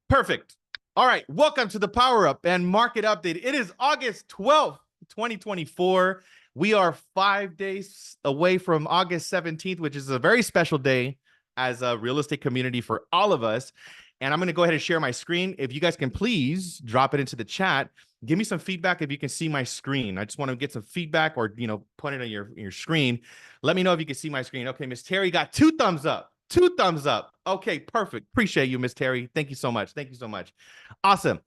Perfect. All right. Welcome to the PowerUp and Market Update. It is August 12th, 2024. We are 5 days away from August 17th, which is a very special day as a real estate community for all of us. And I'm going to go ahead and share my screen. If you guys can please drop it into the chat. Give me some feedback if you can see my screen. I just want to get some feedback or, point it on your screen. Let me know if you can see my screen. Okay, Miss Terry got 2 thumbs up. 2 thumbs up. Okay, perfect. Appreciate you, Miss Terry. Thank you so much. Thank you so much. Awesome.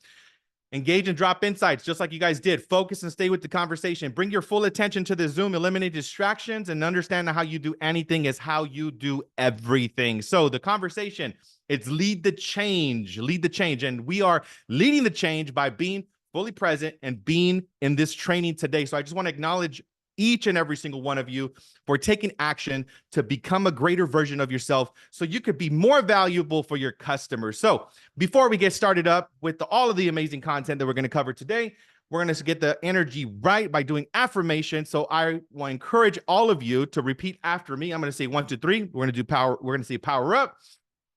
Engage and drop insights just like you guys did. Focus and stay with the conversation. Bring your full attention to the Zoom. Eliminate distractions and understand that how you do anything is how you do everything. So the conversation, it's lead the change. Lead the change. And we are leading the change by being fully present and being in this training today. So I just want to acknowledge each and every single one of you for taking action to become a greater version of yourself so you could be more valuable for your customers. So before we get started up with all of the amazing content that we're going to cover today, we're going to get the energy right by doing affirmation. So I want to encourage all of you to repeat after me. I'm going to say 1, 2, 3. We're going to do power. We're going to say power up.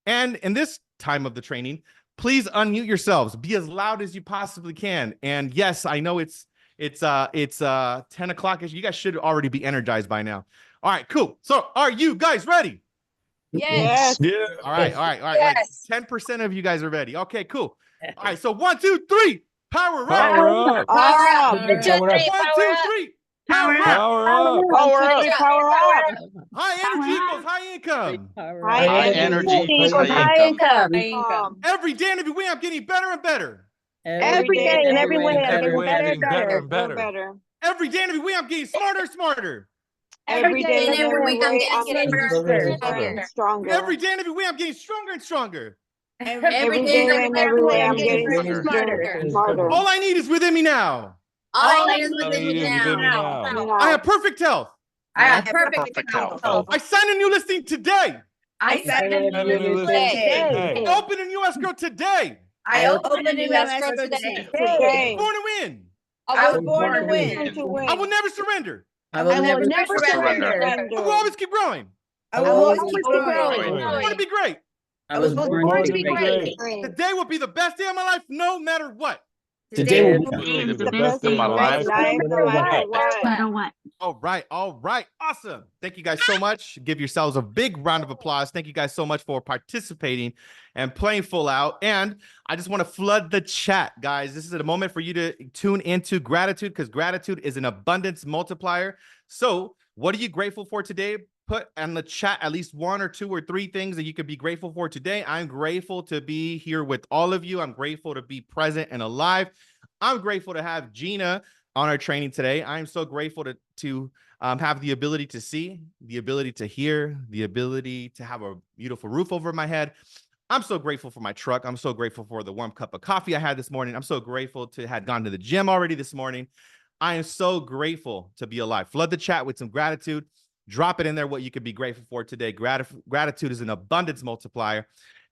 And in this time of the training, please unmute yourselves. Be as loud as you possibly can. And yes, I know it's 10 o'clock. You guys should already be energized by now. All right, cool. So are you guys ready? Yes. Yeah. All right. Yes. Like 10% of you guys are ready. Okay, cool. All right, so 1, 2, 3. Power up. Power up. Power up. 1, 2, 3. Power up. Power up. Power up. Power up. High energy equals high income. High energy equals high income. Every day and every way, I'm getting better and better. Every day and every way, I'm Every getting way, better getting better and better. Every day and every way, I'm getting smarter and smarter. Every day and every way, I'm getting stronger and stronger. Every day and every way, I'm getting stronger and stronger. Every day and every way, I'm getting smarter. All I need is within me now. All I need is within me now. I have perfect health. I have perfect health. I signed a new listing today. I signed a new listing today. I opened a new escrow today. I opened a new escrow today. I I'm born to win. was born to win. I will never surrender. I will never surrender. I will always keep growing. I will always keep growing. I want to be great. I was born to be great. Today will be the best day of my life, no matter what. Today will be the best of my life. No matter what. All right. Awesome. Thank you guys so much. Give yourselves a big round of applause. Thank you guys so much for participating and playing full out. And I just want to flood the chat, guys. This is a moment for you to tune into gratitude because gratitude is an abundance multiplier. So what are you grateful for today? Put in the chat at least 1 or 2 or 3 things that you could be grateful for today. I'm grateful to be here with all of you. I'm grateful to be present and alive. I'm grateful to have Gina on our training today. I'm so grateful to have the ability to see, the ability to hear, the ability to have a beautiful roof over my head. I'm so grateful for my truck. I'm so grateful for the warm cup of coffee I had this morning. I'm so grateful to have gone to the gym already this morning. I am so grateful to be alive. Flood the chat with some gratitude. Drop it in there what you could be grateful for today. Gratitude is an abundance multiplier.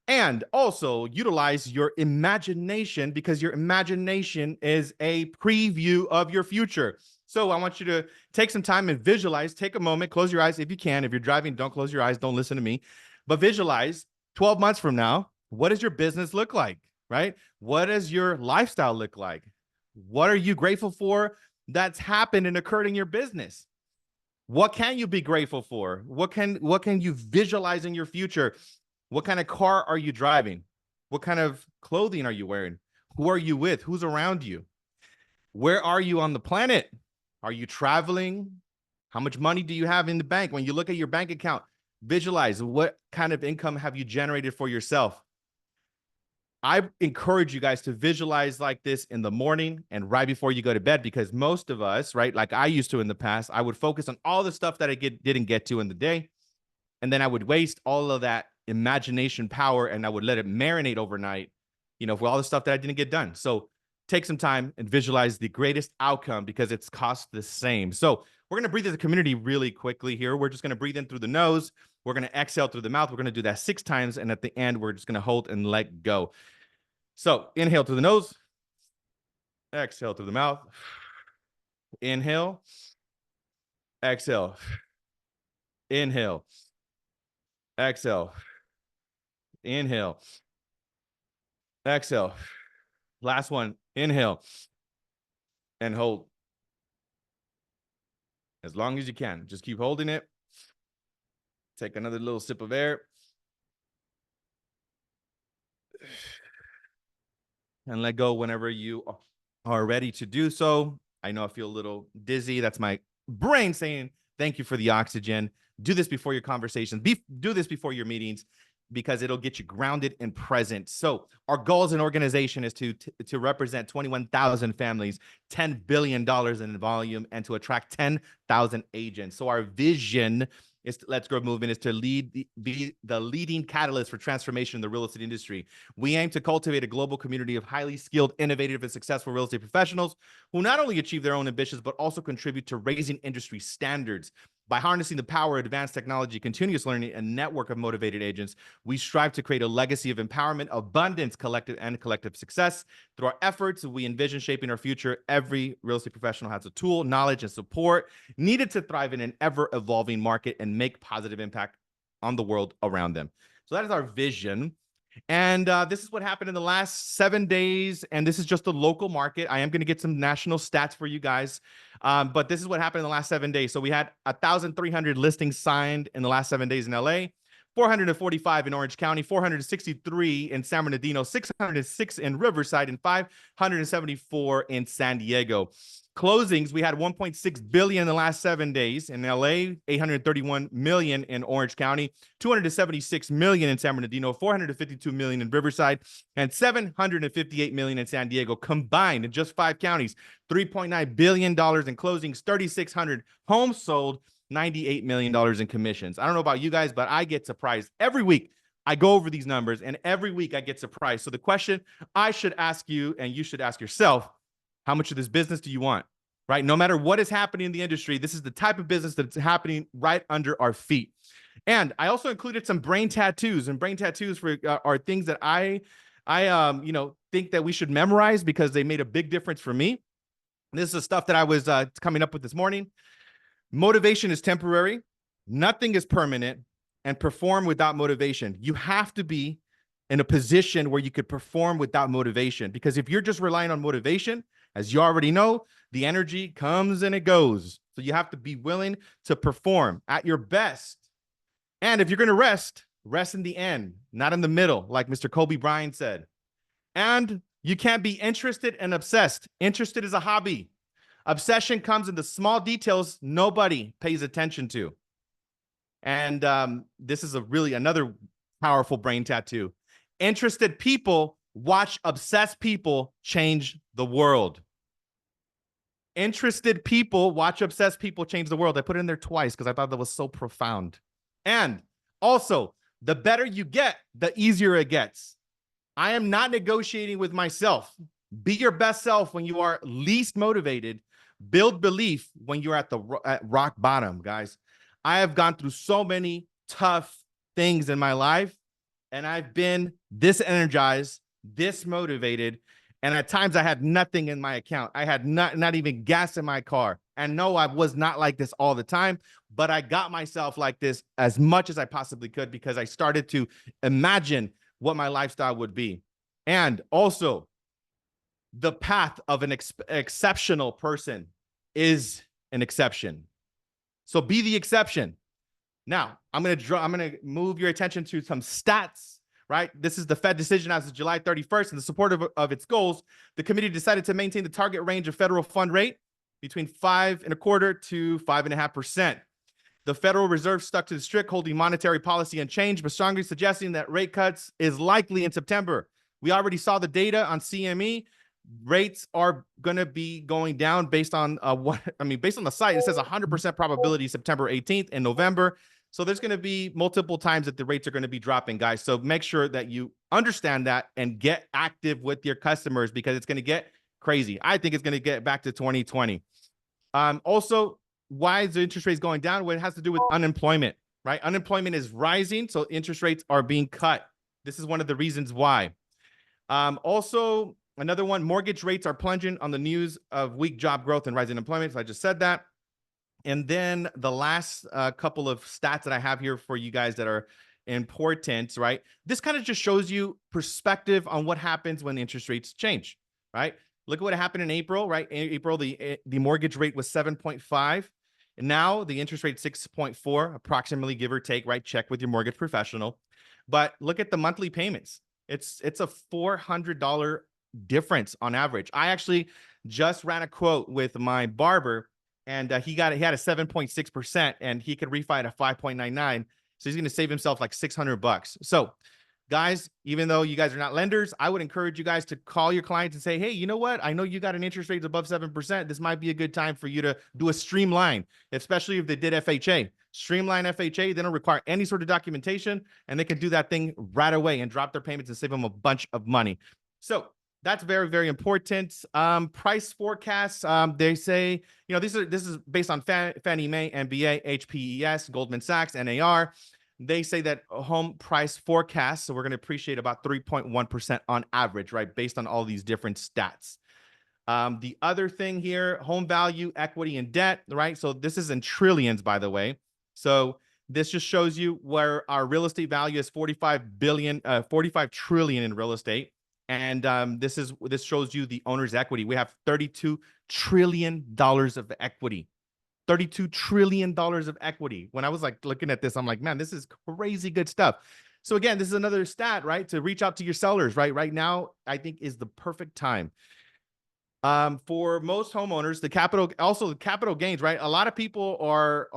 And also utilize your imagination because your imagination is a preview of your future. So I want you to take some time and visualize. Take a moment. Close your eyes if you can. If you're driving, don't close your eyes. Don't listen to me. But visualize 12 months from now, what does your business look like, right? What does your lifestyle look like? What are you grateful for that's happened and occurred in your business? What can you be grateful for? What can you visualize in your future? What kind of car are you driving? What kind of clothing are you wearing? Who are you with? Who's around you? Where are you on the planet? Are you traveling? How much money do you have in the bank? When you look at your bank account, visualize what kind of income have you generated for yourself? I encourage you guys to visualize like this in the morning and right before you go to bed, because most of us, right, like I used to in the past, I would focus on all the stuff that I didn't get to in the day. And then I would waste all of that imagination power and I would let it marinate overnight, for all the stuff that I didn't get done. So take some time and visualize the greatest outcome because it's cost the same. So we're going to breathe as a community really quickly here. We're just going to breathe in through the nose. We're going to exhale through the mouth. We're going to do that 6 times. And at the end, we're just going to hold and let go. So inhale through the nose, exhale through the mouth, inhale, exhale, inhale, exhale, inhale, Exhale. Last one. Inhale and hold. As long as you can. Just keep holding it. Take another little sip of air. And let go whenever you are ready to do so. I know I feel a little dizzy. That's my brain saying thank you for the oxygen. Do this before your conversations. Do this before your meetings, because it'll get you grounded and present. So our goal as an organization is to represent 21,000 families, $10 billion in volume, and to attract 10,000 agents. So our vision is Let's Grow movement is to be the leading catalyst for transformation in the real estate industry. We aim to cultivate a global community of highly skilled, innovative, and successful real estate professionals who not only achieve their own ambitions, but also contribute to raising industry standards. By harnessing the power of advanced technology, continuous learning, and network of motivated agents, we strive to create a legacy of empowerment, abundance, collective success. Through our efforts, we envision shaping our future. Every real estate professional has a tool, knowledge, and support needed to thrive in an ever-evolving market and make positive impact on the world around them. So that is our vision. And this is what happened in the last 7 days. And this is just the local market. I am going to get some national stats for you guys. But this is what happened in the last 7 days. So we had 1,300 listings signed in the last 7 days in LA, 445 in Orange County, 463 in San Bernardino, 606 in Riverside, and 574 in San Diego. Closings, we had 1.6 billion in the last 7 days in LA, 831 million in Orange County, 276 million in San Bernardino, 452 million in Riverside, and 758 million in San Diego combined in just 5 counties. $3.9 billion in closings, 3,600 homes sold, $98 million in commissions. I don't know about you guys, but I get surprised every week. I go over these numbers and every week I get surprised. So the question I should ask you, and you should ask yourself, how much of this business do you want, right? No matter what is happening in the industry, this is the type of business that's happening right under our feet. And I also included some brain tattoos, and brain tattoos are things that I think that we should memorize because they made a big difference for me. This is the stuff that I was coming up with this morning. Motivation is temporary. Nothing is permanent. And perform without motivation. You have to be in a position where you could perform without motivation, because if you're just relying on motivation, as you already know, the energy comes and it goes. So you have to be willing to perform at your best. And if you're going to rest in the end, not in the middle, like Mr. Kobe Bryant said. And you can't be interested and obsessed. Interested is a hobby. Obsession comes in the small details nobody pays attention to. And this is another powerful brain tattoo. Interested people watch obsessed people change the world. Interested people watch obsessed people change the world. I put it in there twice because I thought that was so profound. And also, the better you get, the easier it gets. I am not negotiating with myself. Be your best self when you are least motivated. Build belief when you're at rock bottom, guys. I have gone through so many tough things in my life, and I've been this energized, this motivated, and at times I had nothing in my account. I had not even gas in my car. And no, I was not like this all the time, but I got myself like this as much as I possibly could because I started to imagine what my lifestyle would be. And also, the path of an exceptional person is an exception. So be the exception. Now, I'm going to move your attention to some stats, right? This is the Fed decision as of July 31st. In the support of its goals, the committee decided to maintain the target range of federal fund rate between 5.25% to 5.5%. The Federal Reserve stuck to the strict holding monetary policy unchanged, but strongly suggesting that rate cuts is likely in September. We already saw the data on CME. Rates are going to be going down based on based on the site. It says 100% probability September 18th and November. So there's going to be multiple times that the rates are going to be dropping, guys. So make sure that you understand that and get active with your customers because it's going to get crazy. I think it's going to get back to 2020. Also, why is the interest rates going down? Well, it has to do with unemployment, right? Unemployment is rising, so interest rates are being cut. This is one of the reasons why. Also, another one, mortgage rates are plunging on the news of weak job growth and rising employment. So I just said that. And then the last couple of stats that I have here for you guys that are important, right? This kind of just shows you perspective on what happens when interest rates change, right? Look at what happened in April, right? In April, the mortgage rate was 7.5. And now the interest rate 6.4, approximately, give or take, right? Check with your mortgage professional. But look at the monthly payments. It's a $400 difference on average. I actually just ran a quote with my barber, and he had a 7.6%, and he could refi at a 5.99. So he's going to save himself like $600. So guys, even though you guys are not lenders, I would encourage you guys to call your clients and say, hey, you know what? I know you got an interest rate above 7%. This might be a good time for you to do a streamline, especially if they did FHA. Streamline FHA, they don't require any sort of documentation, and they can do that thing right away and drop their payments and save them a bunch of money. So that's very, very important. Price forecasts, they say, you know, this is based on Fannie Mae, MBA, HPES, Goldman Sachs, NAR. They say that home price forecasts, so we're going to appreciate about 3.1% on average, right? Based on all these different stats. The other thing here, home value, equity, and debt, right? So this is in trillions, by the way. So this just shows you where our real estate value is 45 trillion in real estate. And this shows you the owner's equity. We have $32 trillion of equity. $32 trillion of equity. When I was like looking at this, I'm like, man, this is crazy good stuff. So again, this is another stat, right? To reach out to your sellers, right? Right now, I think is the perfect time. For most homeowners, the capital gains, right? A lot of people are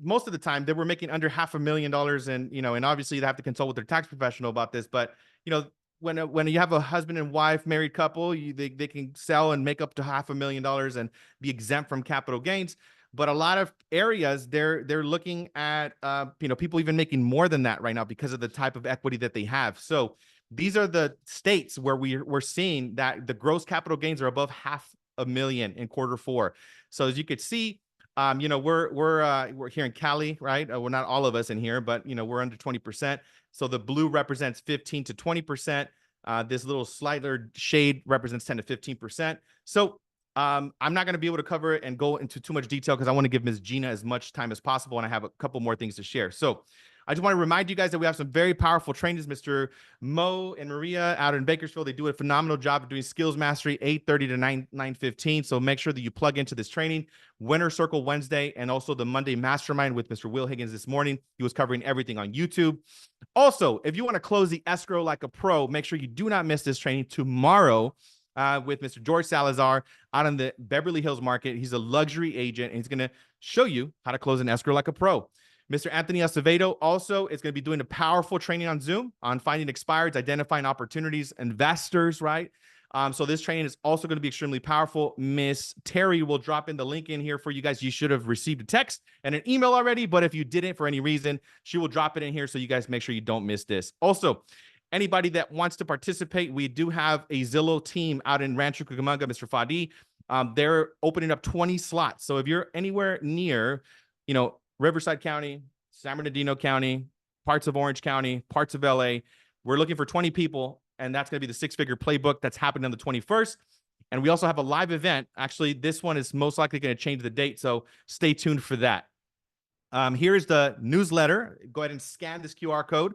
most of the time they were making under $500,000, and and obviously they have to consult with their tax professional about this. But when you have a husband and wife married couple, they can sell and make up to $500,000 and be exempt from capital gains. But a lot of areas they're looking at people even making more than that right now because of the type of equity that they have. So these are the states where we're seeing that the gross capital gains are above $500,000 in Q4. So as you could see, we're here in Cali, right? Well, not all of us in here, but we're under 20%. So the blue represents 15 to 20%. This little slighter shade represents 10 to 15%. So I'm not going to be able to cover it and go into too much detail because I want to give Ms. Gina as much time as possible, and I have a couple more things to share. So I just want to remind you guys that we have some very powerful trainings. Mr. Mo and Maria out in Bakersfield, they do a phenomenal job of doing skills mastery 8:30 to 9:15. So make sure that you plug into this training. Winner Circle Wednesday, and also the Monday Mastermind with Mr. Will Higgins this morning. He was covering everything on YouTube. Also, if you want to close the escrow like a pro, make sure you do not miss this training tomorrow with Mr. George Salazar out in the Beverly Hills market. He's a luxury agent, and he's going to show you how to close an escrow like a pro. Mr. Anthony Acevedo also is going to be doing a powerful training on Zoom on finding expireds, identifying opportunities, investors, right? So this training is also going to be extremely powerful. Miss Terry will drop in the link in here for you guys. You should have received a text and an email already, but if you didn't for any reason, she will drop it in here so you guys make sure you don't miss this. Also, anybody that wants to participate, we do have a Zillow team out in Rancho Cucamonga, Mr. Fadi. They're opening up 20 slots. So if you're anywhere near, Riverside County, San Bernardino County, parts of Orange County, parts of LA, we're looking for 20 people, and that's going to be the six-figure playbook that's happening on the 21st. And we also have a live event. Actually, this one is most likely going to change the date, so stay tuned for that. Here's the newsletter. Go ahead and scan this QR code.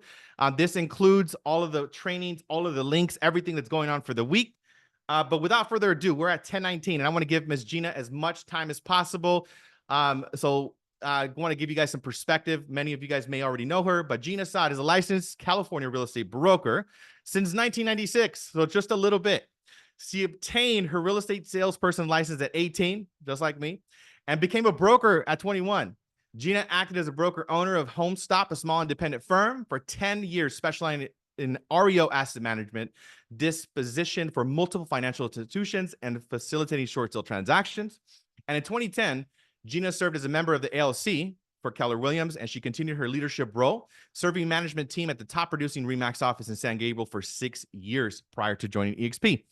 This includes all of the trainings, all of the links, everything that's going on for the week. But without further ado, we're at 10:19, and I want to give Ms. Gina as much time as possible. I want to give you guys some perspective. Many of you guys may already know her, but Gina Saad is a licensed California real estate broker since 1996, so just a little bit. She obtained her real estate salesperson license at 18, just like me, and became a broker at 21. Gina acted as a broker owner of HomeStop, a small independent firm, for 10 years, specializing in REO asset management, disposition for multiple financial institutions, and facilitating short sale transactions. And in 2010, Gina served as a member of the LLC for Keller Williams, and she continued her leadership role, serving management team at the top producing RE/MAX office in San Gabriel for 6 years prior to joining EXP.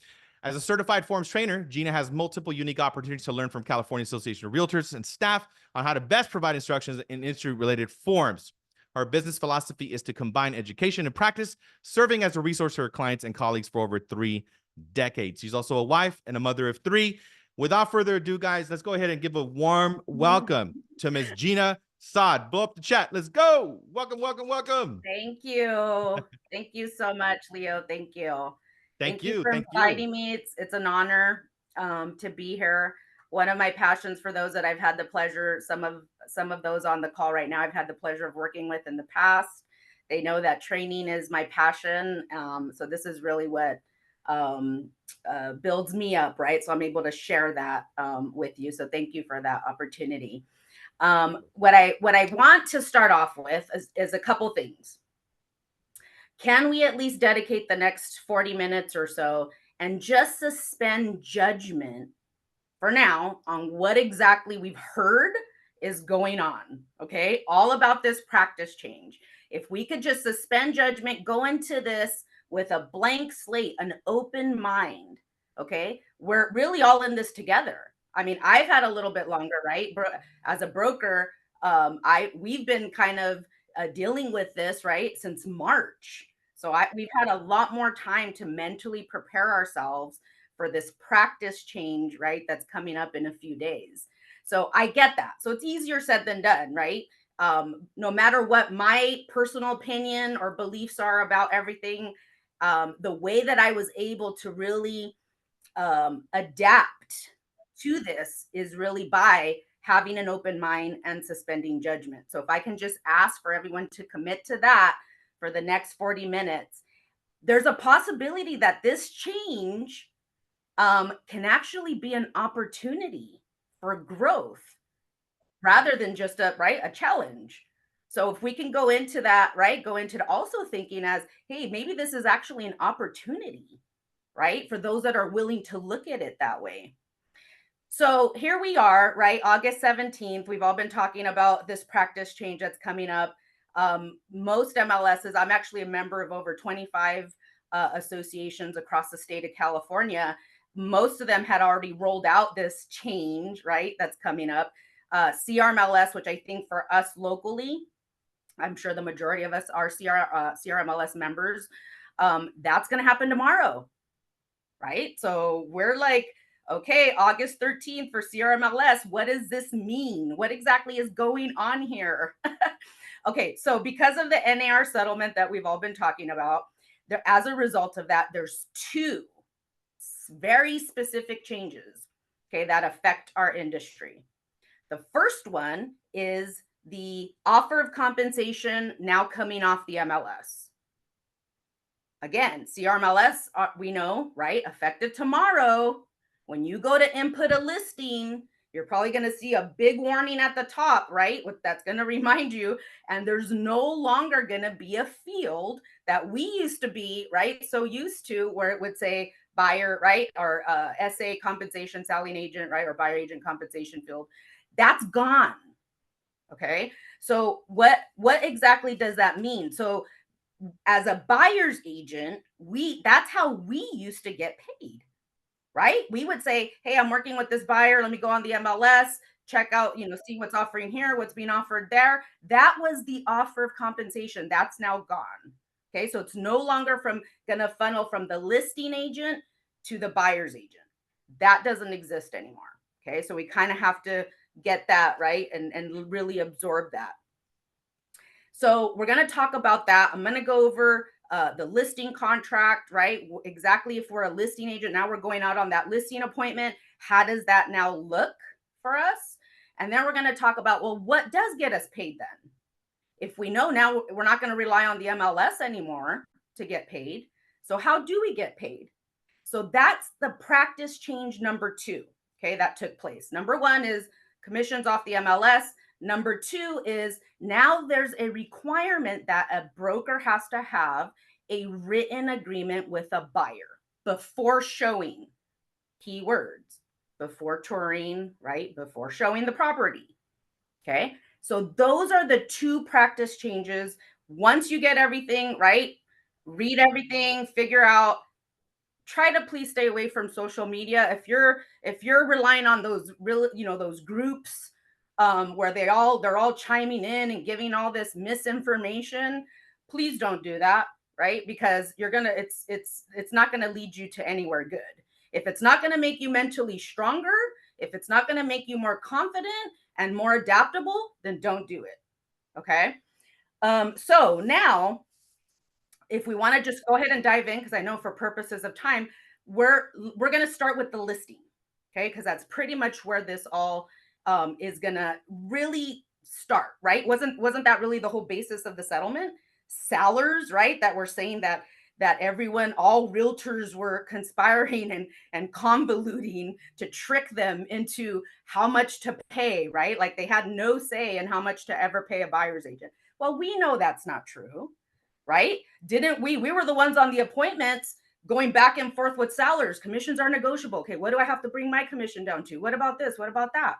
As a certified forms trainer, Gina has multiple unique opportunities to learn from California Association of Realtors and staff on how to best provide instructions in industry-related forms. Her business philosophy is to combine education and practice, serving as a resource to her clients and colleagues for over 3 decades. She's also a wife and a mother of 3. Without further ado, guys, let's go ahead and give a warm welcome to Ms. Gina Saad, blow up the chat. Let's go. Welcome, welcome, welcome. Thank you. Thank you so much, Leo. Thank you. Thank you. For Thank inviting you. me. It's an honor to be here. One of my passions, for those that I've had the pleasure, some of those on the call right now, I've had the pleasure of working with in the past. They know that training is my passion. So this is really what builds me up, right? So I'm able to share that with you. So thank you for that opportunity. What I want to start off with is a couple things. Can we at least dedicate the next 40 minutes or so and just suspend judgment for now on what exactly we've heard is going on? Okay, all about this practice change. If we could just suspend judgment, go into this with a blank slate, an open mind. Okay, we're really all in this together. I mean, I've had a little bit longer, right? As a broker, we've been kind of dealing with this, right, since March. So we've had a lot more time to mentally prepare ourselves for this practice change, right, that's coming up in a few days. So I get that. So it's easier said than done, right? No matter what my personal opinion or beliefs are about everything, the way that I was able to really adapt to this is really by having an open mind and suspending judgment. So if I can just ask for everyone to commit to that for the next 40 minutes, there's a possibility that this change can actually be an opportunity for growth rather than just a challenge. So if we can go into that, right, go into also thinking as, hey, maybe this is actually an opportunity, right, for those that are willing to look at it that way. So here we are, right, August 17th. We've all been talking about this practice change that's coming up. Most MLSs, I'm actually a member of over 25 associations across the state of California. Most of them had already rolled out this change, right, that's coming up. CRMLS, which I think for us locally, I'm sure the majority of us are CRMLS members. That's going to happen tomorrow, right? So we're like, okay, August 13th for CRMLS. What does this mean? What exactly is going on here? Okay, so because of the NAR settlement that we've all been talking about, as a result of that, there's two very specific changes, okay, that affect our industry. The first one is the offer of compensation now coming off the MLS. Again, CRMLS, we know, right, effective tomorrow. When you go to input a listing, you're probably going to see a big warning at the top, right? That's going to remind you, and there's no longer going to be a field that we used to be, right, so used to, where it would say buyer, right, or SA compensation selling agent, right, or buyer agent compensation field. That's gone. Okay, so what exactly does that mean? So as a buyer's agent, that's how we used to get paid, right? We would say, hey, I'm working with this buyer. Let me go on the MLS, check out, see what's offering here, what's being offered there. That was the offer of compensation. That's now gone. Okay, so it's no longer going to funnel from the listing agent to the buyer's agent. That doesn't exist anymore. Okay, so we kind of have to get that right and really absorb that. So we're going to talk about that. I'm going to go over the listing contract, right? Exactly, if we're a listing agent, now we're going out on that listing appointment. How does that now look for us? And then we're going to talk about, well, what does get us paid then? If we know now we're not going to rely on the MLS anymore to get paid. So how do we get paid? So that's the practice change number 2. Okay, that took place. Number 1 is commissions off the MLS. Number 2 is now there's a requirement that a broker has to have a written agreement with a buyer before showing, keywords, before touring, right? Before showing the property. Okay, so those are the 2 practice changes. Once you get everything, right? Read everything, figure out. Try to please stay away from social media. If you're relying on those real, those groups where they're all chiming in and giving all this misinformation, please don't do that, right? Because it's not gonna lead you to anywhere good. If it's not gonna make you mentally stronger, If it's not going to make you more confident and more adaptable, then don't do it. Okay. So now, if we want to just go ahead and dive in, because I know for purposes of time, we're going to start with the listing. Okay, because that's pretty much where this all is going to really start, right? Wasn't that really the whole basis of the settlement? Sellers, right? That we're saying that everyone, all realtors were conspiring and convoluting to trick them into how much to pay, right? Like they had no say in how much to ever pay a buyer's agent. Well, we know that's not true, right? Didn't we? We were the ones on the appointments going back and forth with sellers. Commissions are negotiable. Okay, what do I have to bring my commission down to? What about this? What about that?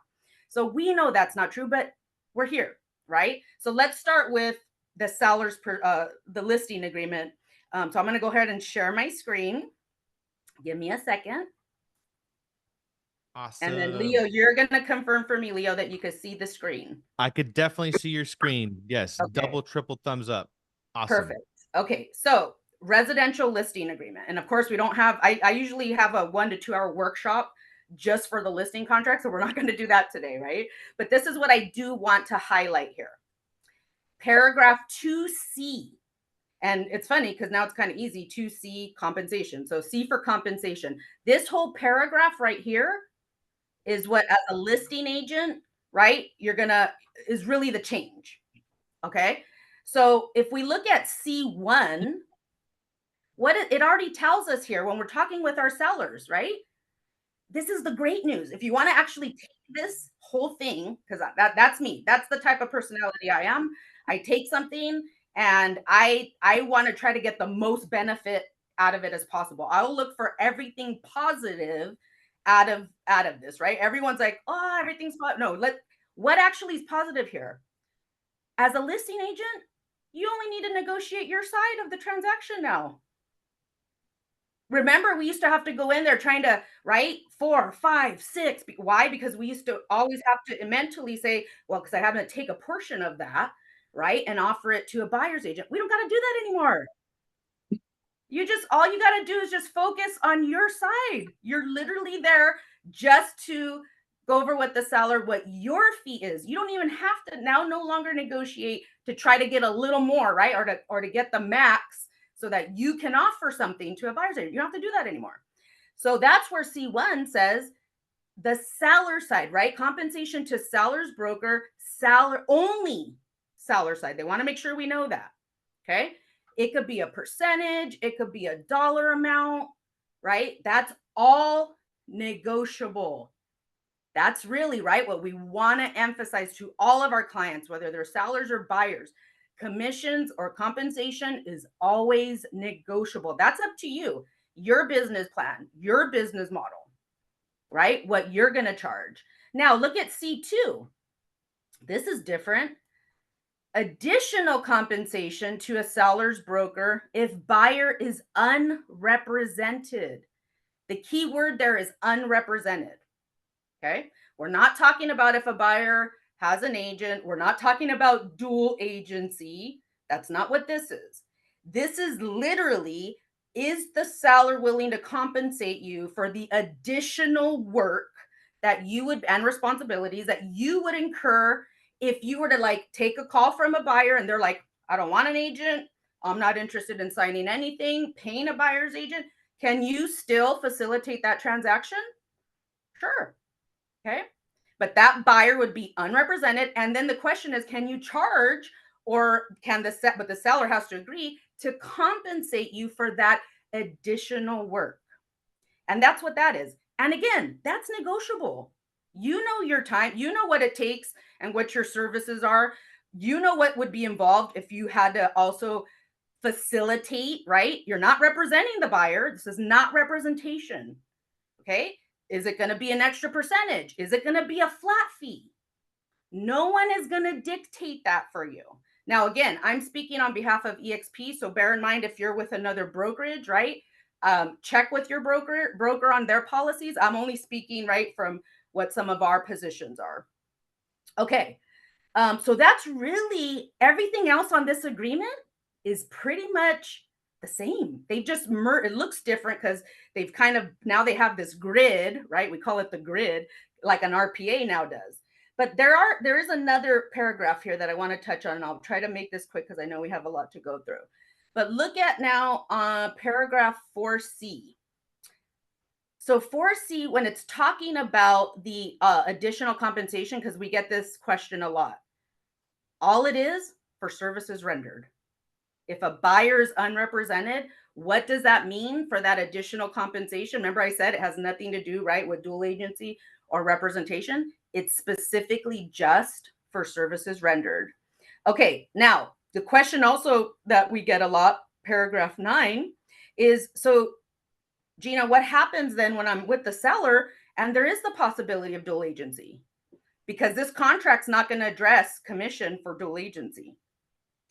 So we know that's not true, but we're here, right? So let's start with the sellers, the listing agreement. So I'm going to go ahead and share my screen. Give me a second. Awesome. And then Leo, you're going to confirm for me, Leo, that you can see the screen. I could definitely see your screen. Yes. Okay. Double, triple thumbs up. Awesome. Perfect. Okay. So residential listing agreement. And of course we don't have, I usually have a 1 to 2 hour workshop just for the listing contract. So we're not going to do that today, right? But this is what I do want to highlight here. Paragraph 2C. And it's funny because now it's kind of easy. 2C, compensation. So C for compensation. This whole paragraph right here is what, as a listing agent, right, is really the change. Okay. So if we look at C1, what it already tells us here when we're talking with our sellers, right? This is the great news. If you want to actually take this whole thing, because that's me, that's the type of personality I am. I take something and I want to try to get the most benefit out of it as possible. I'll look for everything positive out of this, right? Everyone's like, oh, everything's positive. No, what actually is positive here? As a listing agent, you only need to negotiate your side of the transaction now. Remember, we used to have to go in there trying to write 4, 5, 6. Why? Because we used to always have to mentally say, well, because I have to take a portion of that, right, and offer it to a buyer's agent. We don't got to do that anymore. All you got to do is just focus on your side. You're literally there just to go over with the seller what your fee is. You don't even have to now no longer negotiate to try to get a little more, right, or to get the max, so that you can offer something to a buyer's agent. You don't have to do that anymore. So that's where C1 says the seller side, right? Compensation to seller's broker, only seller side. They want to make sure we know that. Okay. It could be a percentage. It could be a dollar amount, right? That's all negotiable. That's really, right, what we want to emphasize to all of our clients, whether they're sellers or buyers. Commissions or compensation is always negotiable. That's up to you, your business plan, your business model, right? What you're going to charge. Now look at C2. This is different. Additional compensation to a seller's broker if buyer is unrepresented. The key word there is unrepresented. Okay. We're not talking about if a buyer has an agent. We're not talking about dual agency. That's not what this is. This is literally, is the seller willing to compensate you for the additional work that you would, and responsibilities that you would incur if you were to like take a call from a buyer and they're like, I don't want an agent. I'm not interested in signing anything, paying a buyer's agent. Can you still facilitate that transaction? Sure. Okay. But that buyer would be unrepresented. And then the question is, can you charge, or but the seller has to agree to compensate you for that additional work. And that's what that is. And again, that's negotiable. You know your time, you know what it takes and what your services are. You know what would be involved if you had to also facilitate, right? You're not representing the buyer. This is not representation. Okay. Is it going to be an extra percentage? Is it going to be a flat fee? No one is going to dictate that for you. Now, again, I'm speaking on behalf of EXP. So bear in mind, if you're with another brokerage, right? Check with your broker on their policies. I'm only speaking right from what some of our positions are. Okay. So that's really everything else on this agreement is pretty much the same. They've just it looks different because they've kind of, now they have this grid, right? We call it the grid, like an RPA now does. But there is another paragraph here that I want to touch on, and I'll try to make this quick because I know we have a lot to go through. But look at now paragraph 4C. So 4C, when it's talking about the additional compensation, because we get this question a lot, all it is for services rendered. If a buyer is unrepresented, what does that mean for that additional compensation? Remember I said it has nothing to do, right, with dual agency or representation. It's specifically just for services rendered. Okay, now the question also that we get a lot, paragraph 9, is, so Gina, what happens then when I'm with the seller and there is the possibility of dual agency? Because this contract's not going to address commission for dual agency.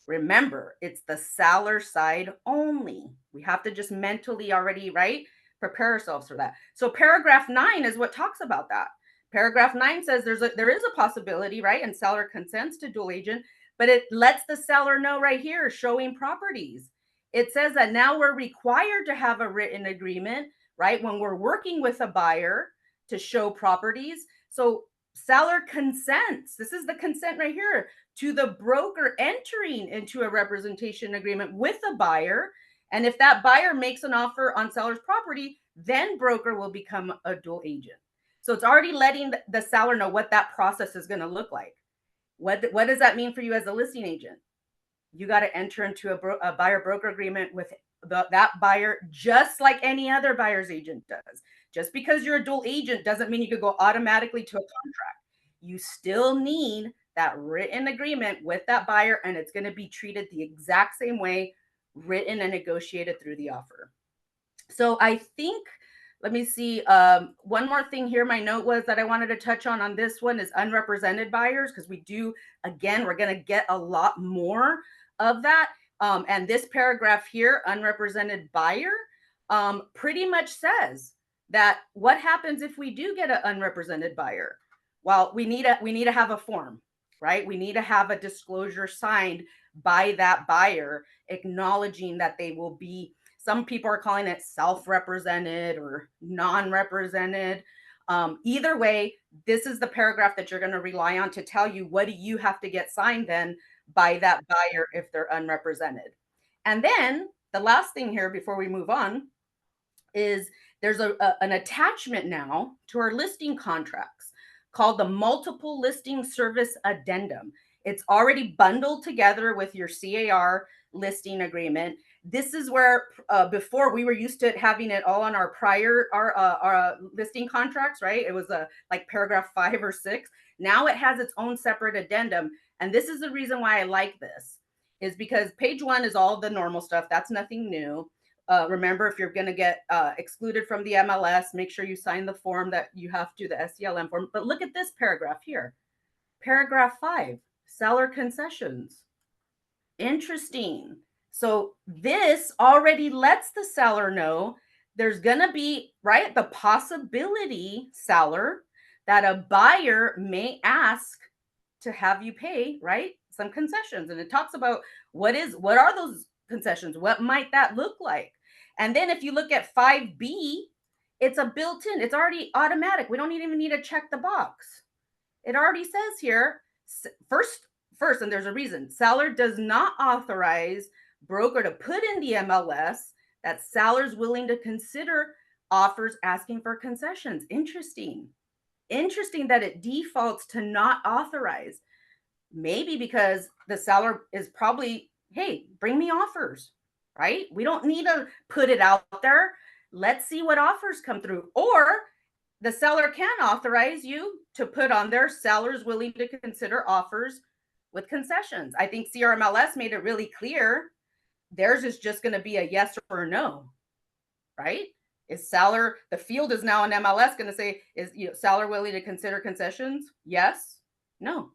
Remember, it's the seller side only. We have to just mentally already, right, prepare ourselves for that. So paragraph 9 is what talks about that. Paragraph 9 says there is a possibility, right, and seller consents to dual agent, but it lets the seller know right here, showing properties. It says that now we're required to have a written agreement, right, when we're working with a buyer to show properties. So seller consents. This is the consent right here to the broker entering into a representation agreement with a buyer. And if that buyer makes an offer on seller's property, then broker will become a dual agent. So it's already letting the seller know what that process is going to look like. What does that mean for you as a listing agent? You got to enter into a buyer broker agreement with that buyer, just like any other buyer's agent does. Just because you're a dual agent doesn't mean you could go automatically to a contract. You still need that written agreement with that buyer, and it's going to be treated the exact same way, written and negotiated through the offer. So I think, let me see, one more thing here. My note was that I wanted to touch on this one is unrepresented buyers, because we do, again, we're going to get a lot more of that. And this paragraph here, unrepresented buyer, pretty much says that what happens if we do get an unrepresented buyer? Well, we need to have a form, right? We need to have a disclosure signed by that buyer acknowledging that they will be, some people are calling it self-represented or non-represented. Either way, this is the paragraph that you're going to rely on to tell you what do you have to get signed then by that buyer if they're unrepresented. And then the last thing here before we move on is there's an attachment now to our listing contracts called the Multiple Listing Service Addendum. It's already bundled together with your CAR listing agreement. This is where before we were used to having it all on our prior our listing contracts, right? It was like paragraph 5 or 6. Now it has its own separate addendum. And this is the reason why I like this, is because page 1 is all the normal stuff. That's nothing new. Remember, if you're going to get excluded from the MLS, make sure you sign the form that you have to, the SCLM form. But look at this paragraph here. Paragraph 5, seller concessions. Interesting. So this already lets the seller know there's going to be, right, the possibility, seller, that a buyer may ask to have you pay, right, some concessions. And it talks about what are those concessions? What might that look like? And then if you look at 5B, it's a built-in, it's already automatic. We don't even need to check the box. It already says here, first, and there's a reason, seller does not authorize broker to put in the MLS that seller's willing to consider offers asking for concessions. Interesting that it defaults to not authorize. Maybe because the seller is probably, hey, bring me offers, right? We don't need to put it out there. Let's see what offers come through. Or the seller can authorize you to put on there sellers willing to consider offers with concessions. I think CRMLS made it really clear. Theirs is just going to be a yes or no, right? Is seller, the field is now in MLS going to say, is seller willing to consider concessions? Yes, no.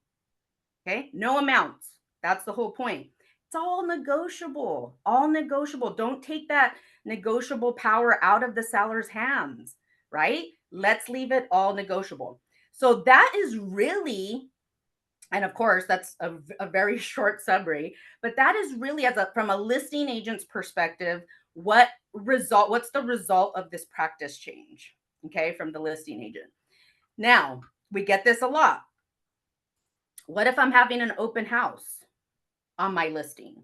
Okay, no amounts. That's the whole point. It's all negotiable, all negotiable. Don't take that negotiable power out of the seller's hands, right? Let's leave it all negotiable. So that is really, and of course, that's a very short summary, but that is really, from a listing agent's perspective, what's the result of this practice change, okay, from the listing agent. Now, we get this a lot. What if I'm having an open house on my listing?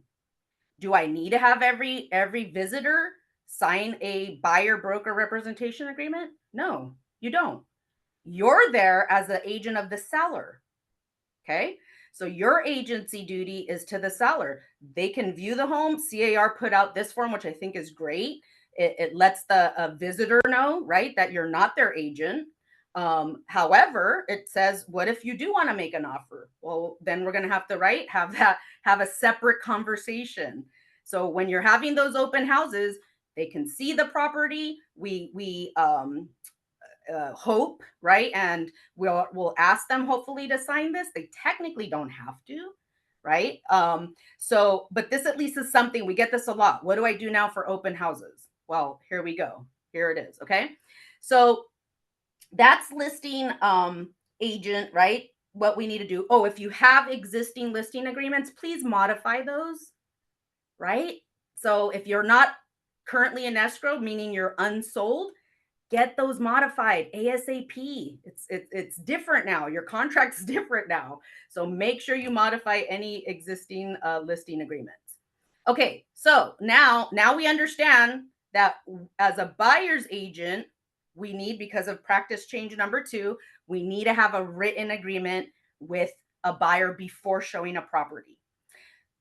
Do I need to have every visitor sign a buyer broker representation agreement? No, you don't. You're there as the agent of the seller. Okay. So your agency duty is to the seller. They can view the home. CAR put out this form, which I think is great. It lets the visitor know, right, that you're not their agent. However, it says, what if you do want to make an offer? Well, then we're going to have to have a separate conversation. So when you're having those open houses, they can see the property. We hope, right? And we'll ask them hopefully to sign this. They technically don't have to, right? But this at least is something, we get this a lot. What do I do now for open houses? Well, here we go. Here it is. Okay. So that's listing agent, right? What we need to do. Oh, if you have existing listing agreements, please modify those, right? So if you're not currently in escrow, meaning you're unsold, get those modified ASAP. It's different now. Your contract's different now. So make sure you modify any existing listing agreements. Okay, so now we understand that as a buyer's agent, we need, because of practice change number 2, we need to have a written agreement with a buyer before showing a property.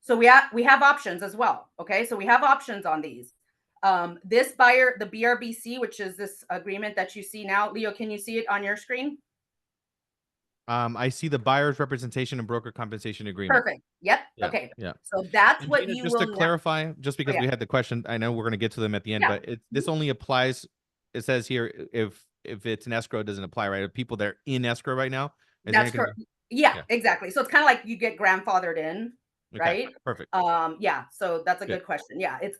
So we have options as well. Okay, so we have options on these. This buyer, the BRBC, which is this agreement that you see now. Leo, can you see it on your screen? I see the buyer's representation and broker compensation agreement. Perfect. Yep. Yeah. Okay. Yeah. So that's And what Gina, you just will to clarify, just because yeah. we had the question, I know we're going to get to them at the end, Yeah. but this only applies. It says here if it's an escrow, it doesn't apply, right? If people that are in escrow right now. That's correct. Yeah, exactly. So it's kind of like you get grandfathered in, Okay, right? perfect. Yeah. So that's a good question. Yeah, it's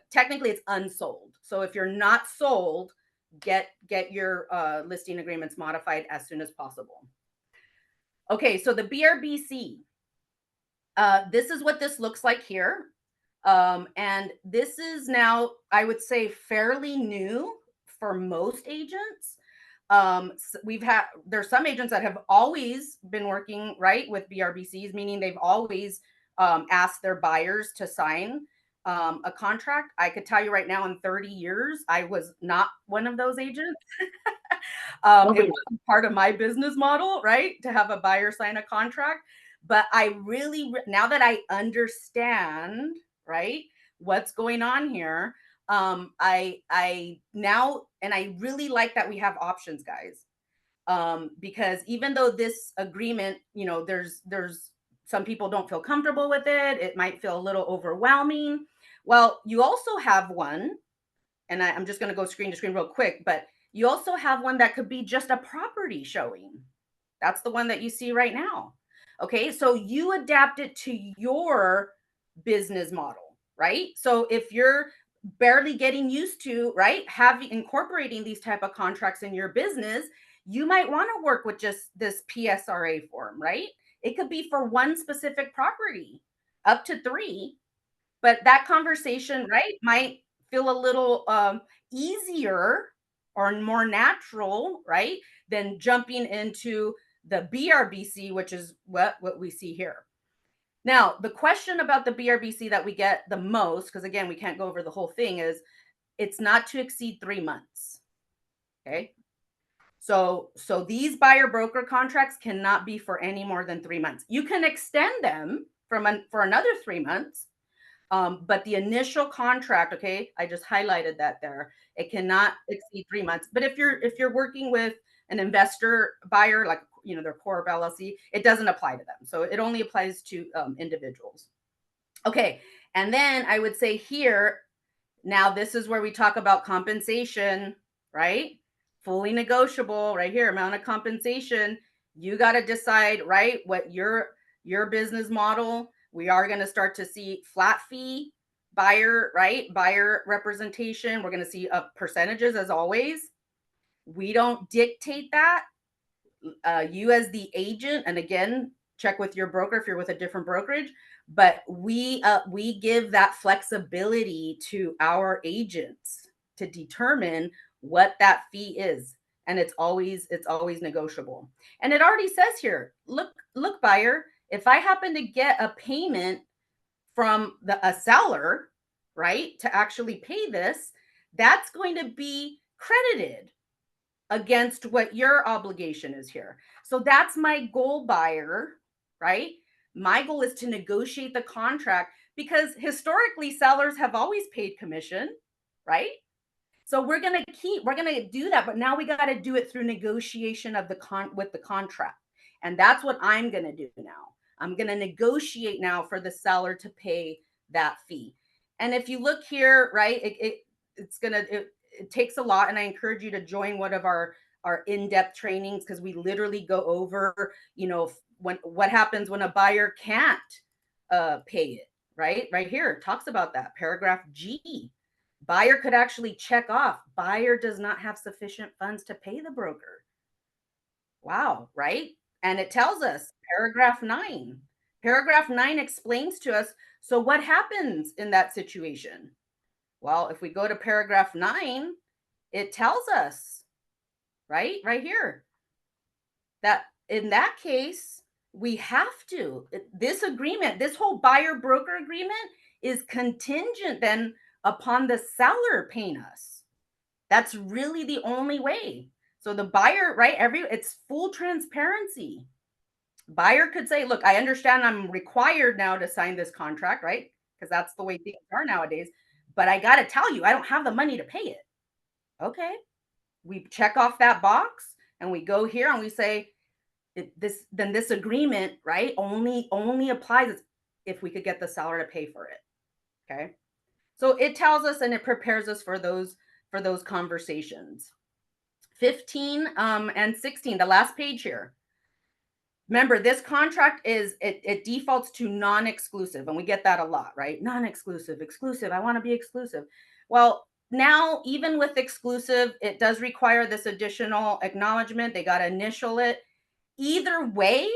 technically it's unsold. So if you're not sold, get your listing agreements modified as soon as possible. Okay, so the BRBC. This is what this looks like here. And this is now, I would say, fairly new for most agents. There's some agents that have always been working right with BRBCs, meaning they've always asked their buyers to sign a contract. I could tell you right now, in 30 years, I was not one of those agents. It was part of my business model, right, to have a buyer sign a contract. But I really, now that I understand, right, what's going on here, I now, and I really like that we have options, guys, because even though this agreement, there's some people don't feel comfortable with it. It might feel a little overwhelming. Well, you also have one, and I'm just going to go screen to screen real quick, but you also have one that could be just a property showing. That's the one that you see right now. Okay, so you adapt it to your business model, right? So if you're barely getting used to, right, incorporating these type of contracts in your business, you might want to work with just this PSRA form, right? It could be for one specific property, up to 3, but that conversation, right, might feel a little easier or more natural, right, than jumping into the BRBC, which is what we see here. Now, the question about the BRBC that we get the most, because again, we can't go over the whole thing, is it's not to exceed 3 months. Okay. So these buyer broker contracts cannot be for any more than 3 months. You can extend them for another 3 months. But the initial contract, okay, I just highlighted that there. It cannot exceed 3 months. But if you're working with an investor buyer, like their core LLC, it doesn't apply to them. So it only applies to individuals. Okay, and then I would say here, now this is where we talk about compensation, right? Fully negotiable, right here, amount of compensation. You got to decide, right, what your business model. We are going to start to see flat fee buyer, right? Buyer representation. We're going to see percentages as always. We don't dictate that. You as the agent, and again, check with your broker if you're with a different brokerage, but we give that flexibility to our agents to determine what that fee is. and it's always negotiable. And it already says here, look, buyer, if I happen to get a payment from a seller, right, to actually pay this, that's going to be credited against what your obligation is here. So that's my goal, buyer, right? My goal is to negotiate the contract, because historically sellers have always paid commission, right? So we're going to do that, but now we got to do it through negotiation of with the contract. And that's what I'm going to do now. I'm going to negotiate now for the seller to pay that fee. And if you look here, right, it takes a lot. And I encourage you to join one of our in-depth trainings, because we literally go over, what happens when a buyer can't pay it, right? Right here, it talks about that. Paragraph G. Buyer could actually check off, buyer does not have sufficient funds to pay the broker. Wow, right? And it tells us, paragraph 9. Paragraph 9 explains to us, so what happens in that situation? Well, if we go to paragraph 9, it tells us, right here, that in that case, we have to, this agreement, this whole buyer-broker agreement is contingent then upon the seller paying us. That's really the only way. So the buyer, right, it's full transparency. Buyer could say, look, I understand I'm required now to sign this contract, right? Because that's the way things are nowadays. But I got to tell you, I don't have the money to pay it. Okay. We check off that box and we go here and we say, this agreement, right, only applies if we could get the seller to pay for it. Okay. So it tells us and it prepares us for those conversations. 15 and 16, the last page here. Remember, this contract it defaults to non-exclusive, and we get that a lot, right? Non-exclusive, exclusive. I want to be exclusive. Well, now even with exclusive, it does require this additional acknowledgement. They got to initial it. Either way,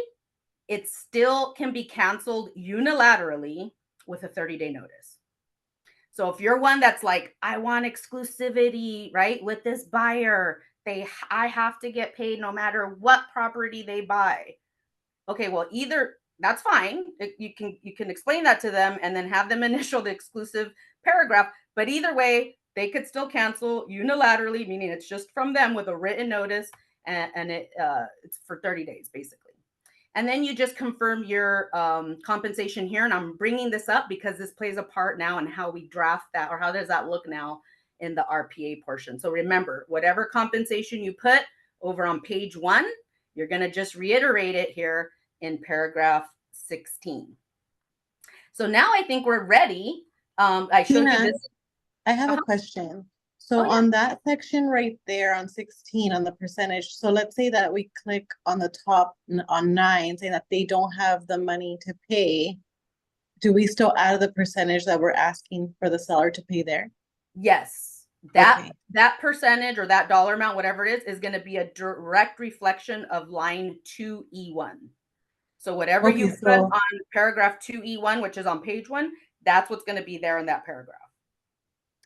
it still can be canceled unilaterally with a 30-day notice. So if you're one that's like, I want exclusivity, right, with this buyer, I have to get paid no matter what property they buy. Okay, well, either that's fine. You can explain that to them and then have them initial the exclusive paragraph. But either way, they could still cancel unilaterally, meaning it's just from them with a written notice, and it's for 30 days basically. And then you just confirm your compensation here. And I'm bringing this up because this plays a part now in how we draft that, or how does that look now in the RPA portion. So remember, whatever compensation you put over on page 1, you're going to just reiterate it here in paragraph 16. So now I think we're ready. I showed you this. I have a question. So on that section right there on 16 on the percentage, so let's say that we click on the top on 9 saying that they don't have the money to pay. Do we still add the percentage that we're asking for the seller to pay there? Yes. That percentage or that dollar amount, whatever it is going to be a direct reflection of line 2E1. So whatever you put on paragraph 2E1, which is on page 1, that's what's going to be there in that paragraph.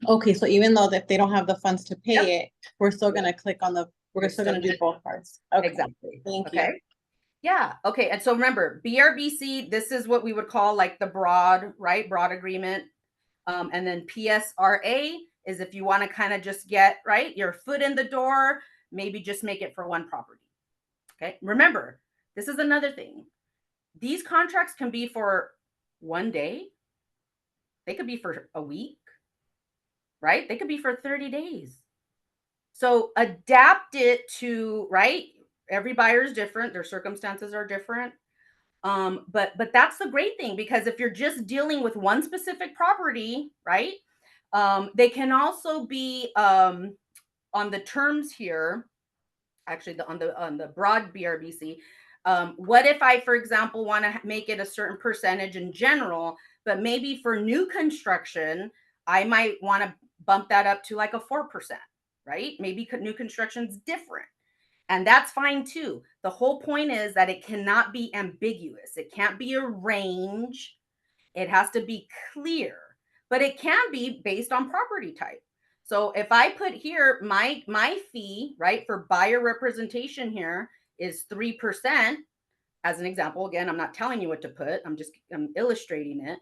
Okay, so even though if they don't have the funds to pay it, we're still going to click on we're still going to do both parts. Okay. Exactly. Thank you. Yeah. Okay. And so remember, BRBC, this is what we would call like the broad agreement. And then PSRA is if you want to kind of just get your foot in the door, maybe just make it for one property. Okay. Remember, this is another thing. These contracts can be for one day. They could be for a week, right? They could be for 30 days. So adapt it to, every buyer is different. Their circumstances are different. But that's the great thing, because if you're just dealing with one specific property, they can also be on the terms here, actually on the broad BRBC. What if I, for example, want to make it a certain percentage in general, but maybe for new construction, I might want to bump that up to like a 4%, right? Maybe new construction's different. And that's fine too. The whole point is that it cannot be ambiguous. It can't be a range. It has to be clear, but it can be based on property type. So if I put here my fee, right, for buyer representation here is 3%, as an example. Again, I'm not telling you what to put. I'm illustrating it.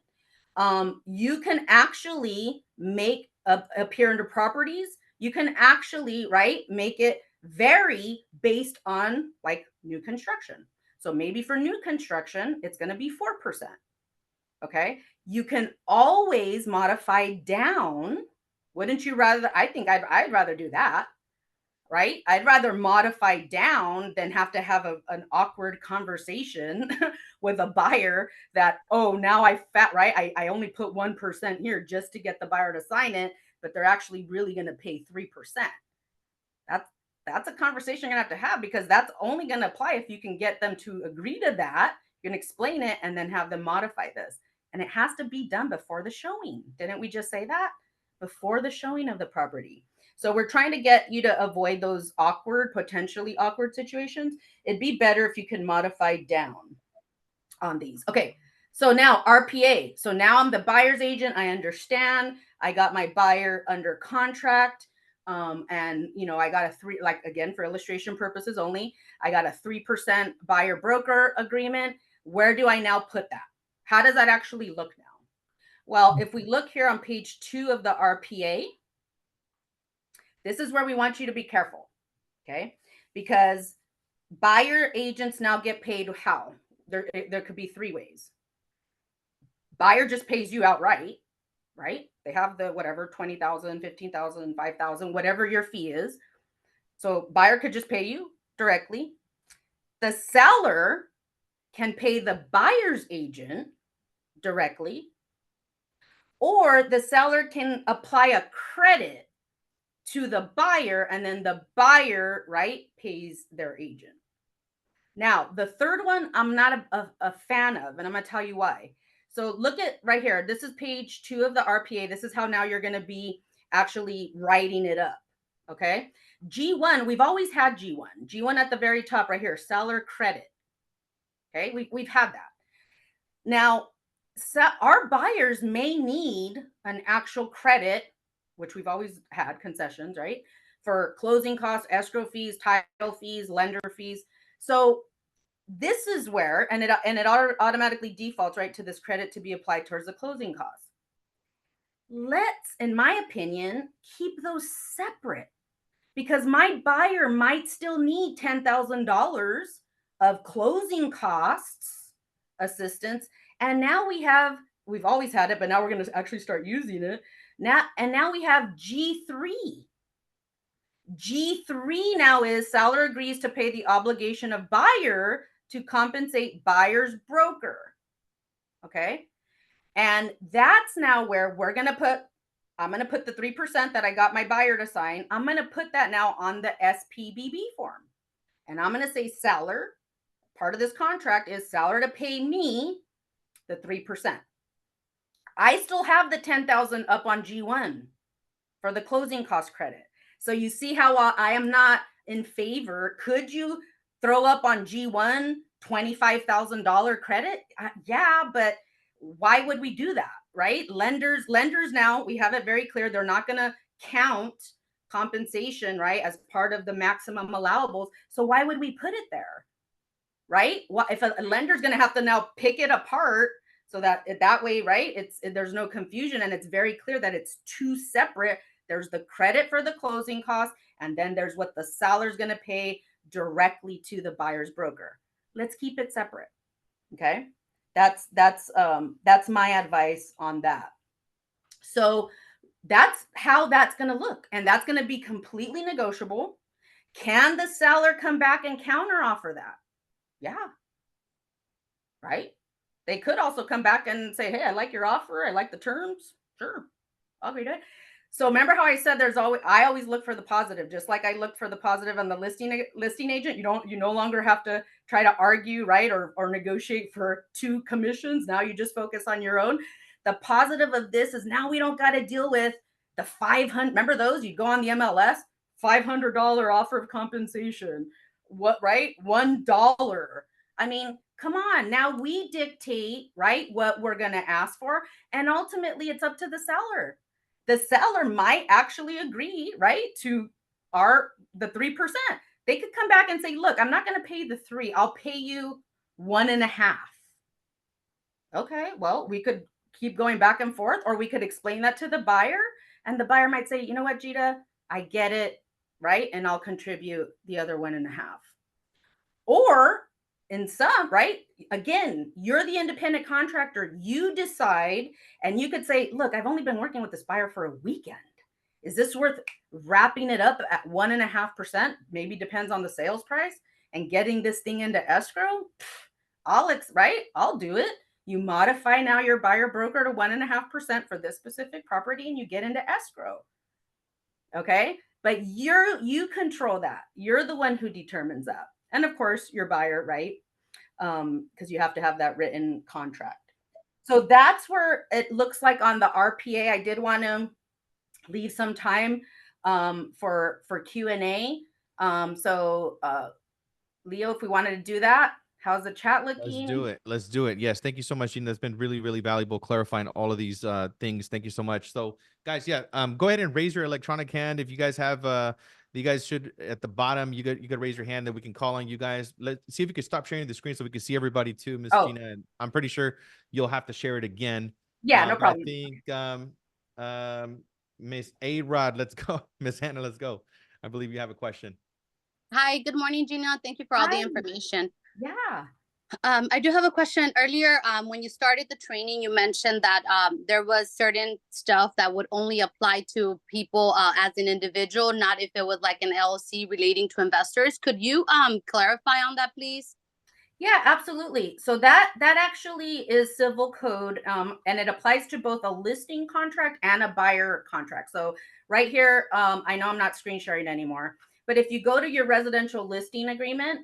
You can actually make appear under properties. You can actually, right, make it vary based on like new construction. So maybe for new construction, it's going to be 4%. Okay. You can always modify down. Wouldn't you rather? I think I'd rather do that. Right? I'd rather modify down than have to have an awkward conversation with a buyer that, oh, now right? I only put 1% here just to get the buyer to sign it, but they're actually really going to pay 3%. That's a conversation you're going to have because that's only going to apply if you can get them to agree to that. You can explain it and then have them modify this. And it has to be done before the showing. Didn't we just say that? Before the showing of the property. So we're trying to get you to avoid those potentially awkward situations. It'd be better if you can modify down on these. Okay, so now RPA. So now I'm the buyer's agent. I understand. I got my buyer under contract. And I got again, for illustration purposes only, I got a 3% buyer broker agreement. Where do I now put that? How does that actually look now? Well, if we look here on page 2 of the RPA, this is where we want you to be careful, okay? Because buyer agents now get paid how? There could be 3 ways. Buyer just pays you outright, right? They have the whatever, 20,000, 15,000, 5,000, whatever your fee is. So buyer could just pay you directly. The seller can pay the buyer's agent directly, or the seller can apply a credit to the buyer, and then the buyer, right, pays their agent. Now, the third one, I'm not a fan of, and I'm going to tell you why. So look at right here. This is page 2 of the RPA. This is how now you're going to be actually writing it up, okay? G1, we've always had G1. G1 at the very top right here, seller credit, okay? We've had that. Now, so our buyers may need an actual credit, which we've always had concessions, right? For closing costs, escrow fees, title fees, lender fees. So this is where, and it automatically defaults right to this credit to be applied towards the closing costs. Let's, in my opinion, keep those separate because my buyer might still need $10,000 of closing costs assistance. And now we've always had it, but now we're going to actually start using it. Now we have G3. G3 now is seller agrees to pay the obligation of buyer to compensate buyer's broker. Okay. And that's now where I'm going to put the 3% that I got my buyer to sign. I'm going to put that now on the SPBB form. And I'm going to say seller, part of this contract is seller to pay me the 3%. I still have the 10,000 up on G1 for the closing cost credit. So you see how I am not in favor. Could you throw up on G1 $25,000 credit? Yeah, but why would we do that, right? Lenders now, we have it very clear. They're not going to count compensation, right, as part of the maximum allowables. So why would we put it there, right? If a lender's going to have to now pick it apart so that way, right, there's no confusion and it's very clear that it's 2 separate. There's the credit for the closing costs, and then there's what the seller's going to pay directly to the buyer's broker. Let's keep it separate. Okay. That's my advice on that. So that's how that's going to look. And that's going to be completely negotiable. Can the seller come back and counter offer that? Yeah. Right. They could also come back and say, hey, I like your offer. I like the terms. Sure. I'll agree to it. So remember how I said I always look for the positive, just like I look for the positive on the listing agent. You no longer have to try to argue, right, or negotiate for 2 commissions. Now you just focus on your own. The positive of this is now we don't got to deal with the 500. Remember those? You go on the MLS, $500 offer of compensation. What, right? $1. I mean, come on. Now we dictate, right, what we're going to ask for. And ultimately it's up to the seller. the seller might actually agree, right, to the 3%. They could come back and say, look, I'm not going to pay the 3. I'll pay you 1.5. Okay, well, we could keep going back and forth, or we could explain that to the buyer, and the buyer might say, you know what, Gina, I get it, right? And I'll contribute the other 1.5. Or in some, right? Again, you're the independent contractor. You decide, and you could say, look, I've only been working with this buyer for a weekend. Is this worth wrapping it up at 1.5%? Maybe depends on the sales price, and getting this thing into escrow. I'll do it. You modify now your buyer broker to 1.5% for this specific property, and you get into escrow. Okay, but you control that. You're the one who determines that, and of course your buyer, right? Because you have to have that written contract. So that's where it looks like on the RPA. I did want to leave some time for Q&A. So Leo, if we wanted to do that, how's the chat looking? Let's do it. Yes, thank you so much, Gina. That's been really, really valuable clarifying all of these things. Thank you so much. So guys, yeah, go ahead and raise your electronic hand if you guys have you guys should, at the bottom, you could raise your hand, that we can call on you guys. Let's see if you could stop sharing the screen so we can see everybody too, Miss Gina. And I'm pretty sure you'll have to share it again. Yeah, no problem. I think Miss A-Rod, let's go. Miss Hannah, let's go. I believe you have a question. Hi, good morning, Gina. Thank you for all the information. Yeah. I do have a question. Earlier, when you started the training, you mentioned that there was certain stuff that would only apply to people as an individual, not if it was like an LLC relating to investors. Could you clarify on that, please? Yeah, absolutely. So that actually is civil code, and it applies to both a listing contract and a buyer contract. So right here, I know I'm not screen sharing anymore, but if you go to your residential listing agreement,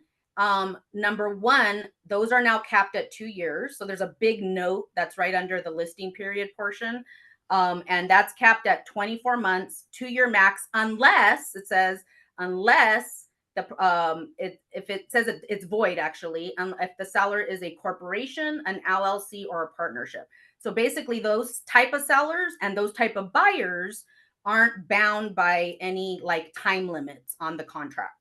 number 1, those are now capped at 2 years. So there's a big note that's right under the listing period portion. And that's capped at 24 months, 2-year max, unless it says, unless if it says it's void, actually, if the seller is a corporation, an LLC, or a partnership. So basically those type of sellers and those type of buyers aren't bound by any like time limits on the contracts.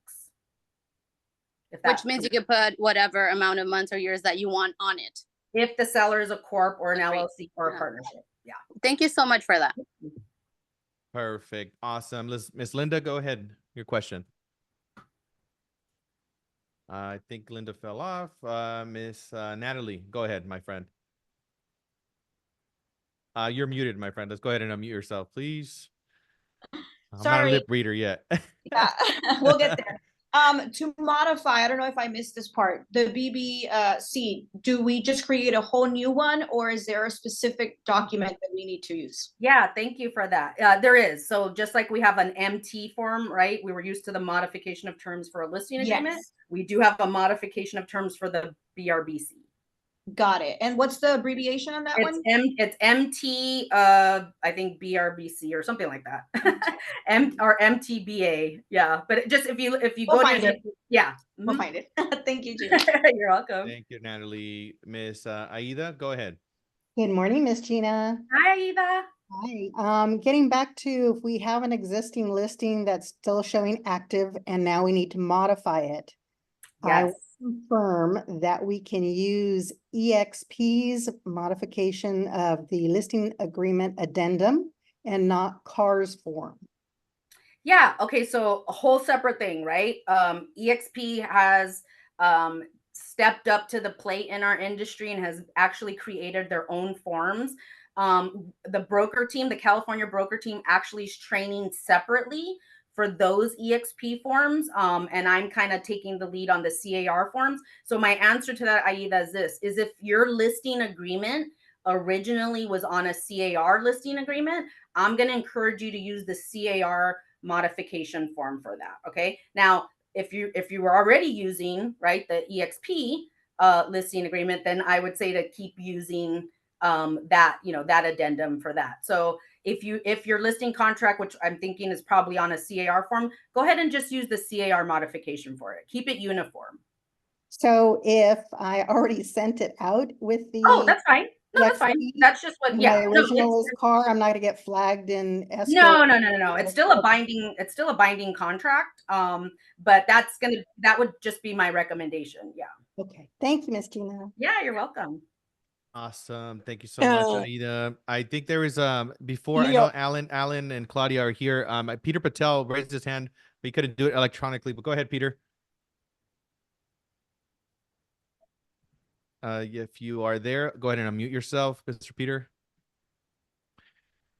Which means you can put whatever amount of months or years that you want on it. If the seller is a corp or an LLC or a partnership. Yeah. Thank you so much for that. Perfect. Awesome. Miss Linda, go ahead. Your question. I think Linda fell off. Miss Natalie, go ahead, my friend. You're muted, my friend. Let's go ahead and unmute yourself, please. I'm not a lip reader yet. Yeah, we'll get there. To modify, I don't know if I missed this part, the BRBC, do we just create a whole new one, or is there a specific document that we need to use? Yeah, thank you for that. There is. So just like we have an MT form, right? We were used to the modification of terms for a listing agreement. Yes. We do have a modification of terms for the BRBC. Got it. And what's the abbreviation on that one? It's MT, I think BRBC or something like that. or MTBA. Yeah. But just if you We'll go find to it. Yeah. We'll find it. Thank you, Gina. You're welcome. Thank you, Natalie. Miss Aida, go ahead. Good morning, Miss Gina. Hi, Eva. Hi. Getting back to, if we have an existing listing that's still showing active and now we need to modify it. I Yes. confirm that we can use EXP's modification of the listing agreement addendum and not CAR's form. Yeah. Okay. So a whole separate thing, right? EXP has stepped up to the plate in our industry and has actually created their own forms. The broker team, the California broker team, actually is training separately for those EXP forms. And I'm kind of taking the lead on the CAR forms. So my answer to that, Aida, is this, is if your listing agreement originally was on a CAR listing agreement, I'm going to encourage you to use the CAR modification form for that. Okay. Now, if you were already using, right, the EXP listing agreement, then I would say to keep using that, that addendum for that. So if your listing contract, which I'm thinking is probably on a CAR form, go ahead and just use the CAR modification for it. Keep it uniform. So if I already sent it out with the. Oh, that's fine. No, that's fine. Lexi, That's just what, yeah. my No, original is car, I'm not gonna get flagged in no, escrow. no. It's still a binding contract. But that would just be my recommendation. Yeah. Okay, thank you, Miss Gina. Yeah, you're welcome. Awesome. Thank you so much, Aida. I think there is before I know Alan and Claudia are here. Peter Patel raised his hand, but he couldn't do it electronically. But go ahead, Peter. If you are there, go ahead and unmute yourself, Mr. Peter.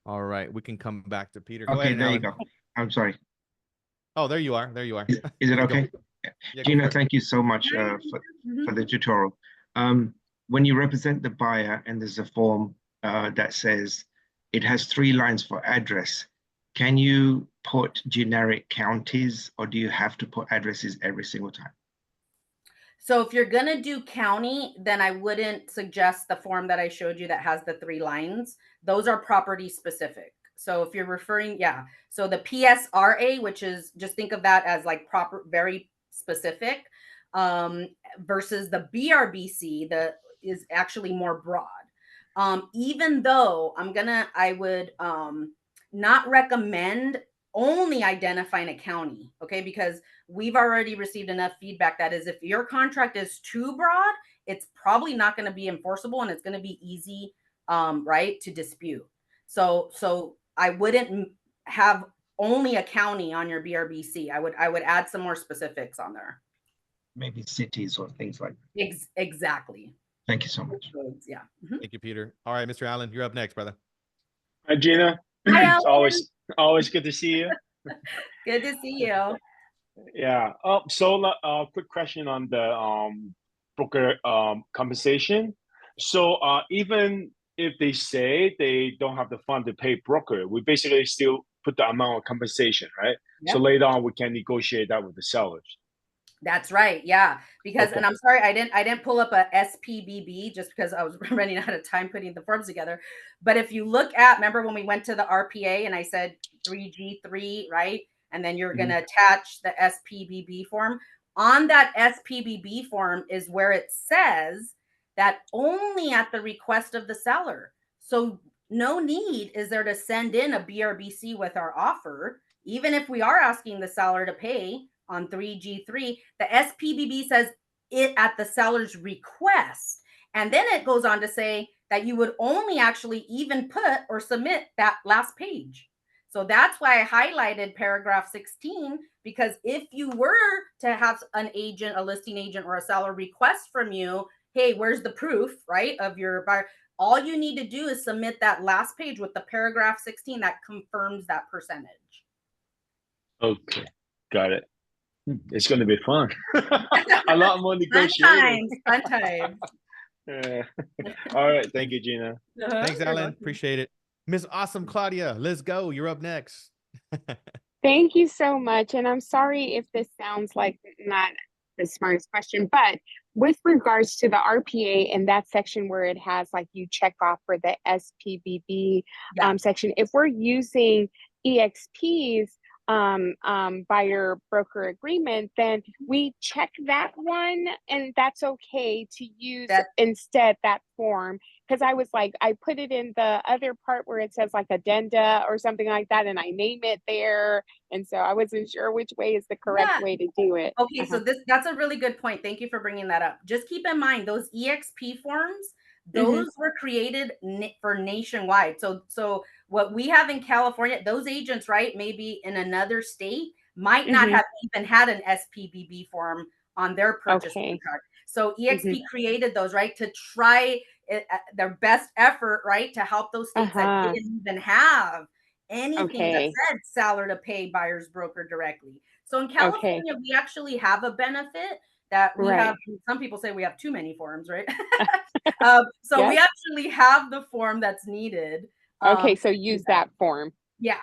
All right, we can come back to Peter. Go Okay, ahead, there you Alan. go. I'm sorry. Oh, there you are. There you are. Is it okay? Yeah, Gina, thank you so much for the tutorial. When you represent the buyer and there's a form that says it has 3 lines for address, can you put generic counties or do you have to put addresses every single time? So if you're going to do county, then I wouldn't suggest the form that I showed you that has the 3 lines. Those are property specific. So if you're referring, yeah. So the PSRA, which is, just think of that as like proper, very specific, versus the BRBC, is actually more broad. Even though I would not recommend only identifying a county, okay? Because we've already received enough feedback that is, if your contract is too broad, it's probably not going to be enforceable and it's going to be easy, right, to dispute. So I wouldn't have only a county on your BRBC. I would add some more specifics on there. Maybe cities or things like that. Exactly. Thank you so much. Yeah. Thank you, Peter. All right, Mr. Allen, you're up next, brother. Hi, Gina. Hi, It's always good to see you. Good to see you. Yeah. So quick question on the broker compensation. So even if they say they don't have the fund to pay broker, we basically still put the amount of compensation, right? Yep. So later on we can negotiate that with the sellers. That's right. Yeah. Because, Okay. and I'm sorry, I didn't pull up a SPBB just because I was running out of time putting the forms together. But if you look at, remember when we went to the RPA and I said 3G3, right? And then you're going to attach the SPBB form. On that SPBB form is where it says that only at the request of the seller. So no need is there to send in a BRBC with our offer, even if we are asking the seller to pay on 3G3, the SPBB says it at the seller's request. And then it goes on to say that you would only actually even put or submit that last page. So that's why I highlighted paragraph 16, because if you were to have an agent, a listing agent or a seller request from you, hey, where's the proof, right, of your buyer? All you need to do is submit that last page with the paragraph 16 that confirms that percentage. Okay, got it. It's going to be fun. A lot more negotiating. Fun times. Yeah. All right. Thank you, Gina. Thanks, Alan. Appreciate it. Miss Awesome Claudia, let's go. You're up next. Thank you so much. And I'm sorry if this sounds like not the smartest question, but with regards to the RPA and that section where it has like you check off for the SPBB section, if we're using EXPs, buyer broker agreement, then we check that one and that's okay to use instead that form. Because I was like, I put it in the other part where it says like addenda or something like that, and I name it there. And so I wasn't sure which way is the correct way to do it. Okay, so that's a really good point. Thank you for bringing that up. Just keep in mind those EXP forms, those were created for nationwide. So what we have in California, those agents, right, maybe in another state might not have even had an SPBB form on their purchase contract. So EXP created those, right, to try their best effort, right, to help those states that didn't even have anything that said seller to pay buyer's broker directly. So in California, we actually have a benefit that we have. Some people say we have too many forms, right? So we actually have the form that's needed. So use that form. Yeah.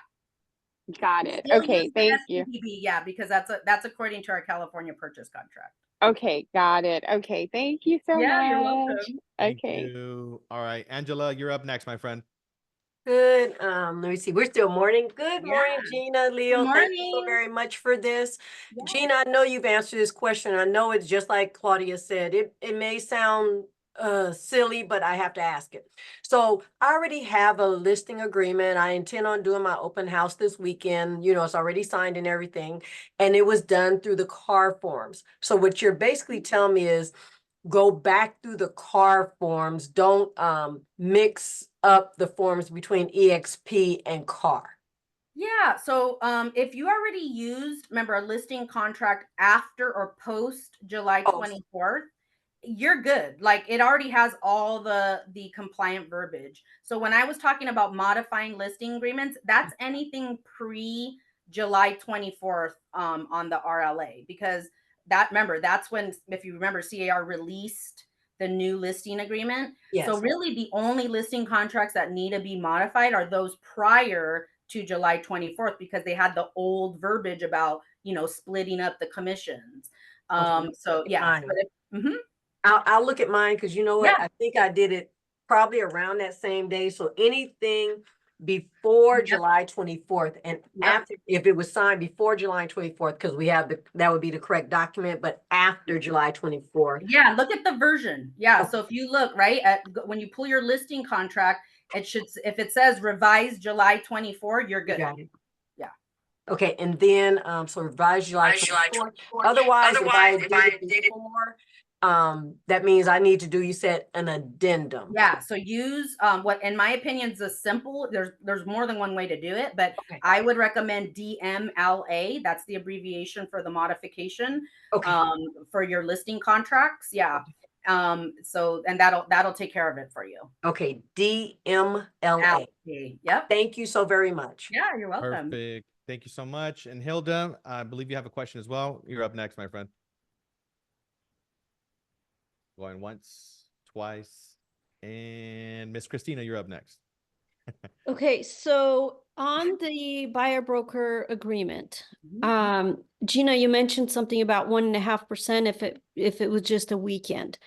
Got it. Okay, thank you. Yeah, because that's according to our California purchase contract. Okay, got it. Okay, thank you so much. You're welcome. Thank you. All right, Angela, you're up next, my friend. Good. Let me see. We're still morning. Good morning, Gina, Leo. Thank you so very much for this. Gina, I know you've answered this question. I know it's just like Claudia said. It may sound silly, but I have to ask it. So I already have a listing agreement. I intend on doing my open house this weekend. You know, it's already signed and everything, and it was done through the CAR forms. So what you're basically telling me is go back through the CAR forms. Don't mix up the forms between EXP and CAR. Yeah, so if you already used, remember, a listing contract after or post July 24th, you're good. Like, it already has all the compliant verbiage. So when I was talking about modifying listing agreements, that's anything pre July 24th on the RLA, because that, remember, that's when, if you remember, CAR released the new listing agreement. Yes. So really the only listing contracts that need to be modified are those prior to July 24th, because they had the old verbiage about, you know, splitting up the commissions. So yeah. I'll look at mine, because you know what? I think I did it probably around that same day. So anything before July 24th and after, if it was signed before July 24th, because we have that would be the correct document, but after July 24th. Yeah, look at the version. Yeah, so if you look right at when you pull your listing contract, it should, if it says revised July 24, you're good. Yeah. Okay, and then so revised July 24. Otherwise, if I did it before, that means I need to do, you said, an addendum. Yeah, so use what in my opinion is a simple, there's more than one way to do it, but I would recommend DMLA. That's the abbreviation for the modification for your listing contracts. Yeah. So, and that'll take care of it for you. Okay, DMLA. Yep. Thank you so very much. Yeah, you're welcome. Perfect. Thank you so much. And Hilda, I believe you have a question as well. You're up next, my friend. Going once, twice, and Miss Christina, you're up next. Okay, so on the buyer broker agreement, Gina, you mentioned something about 1.5% if it was just a weekend.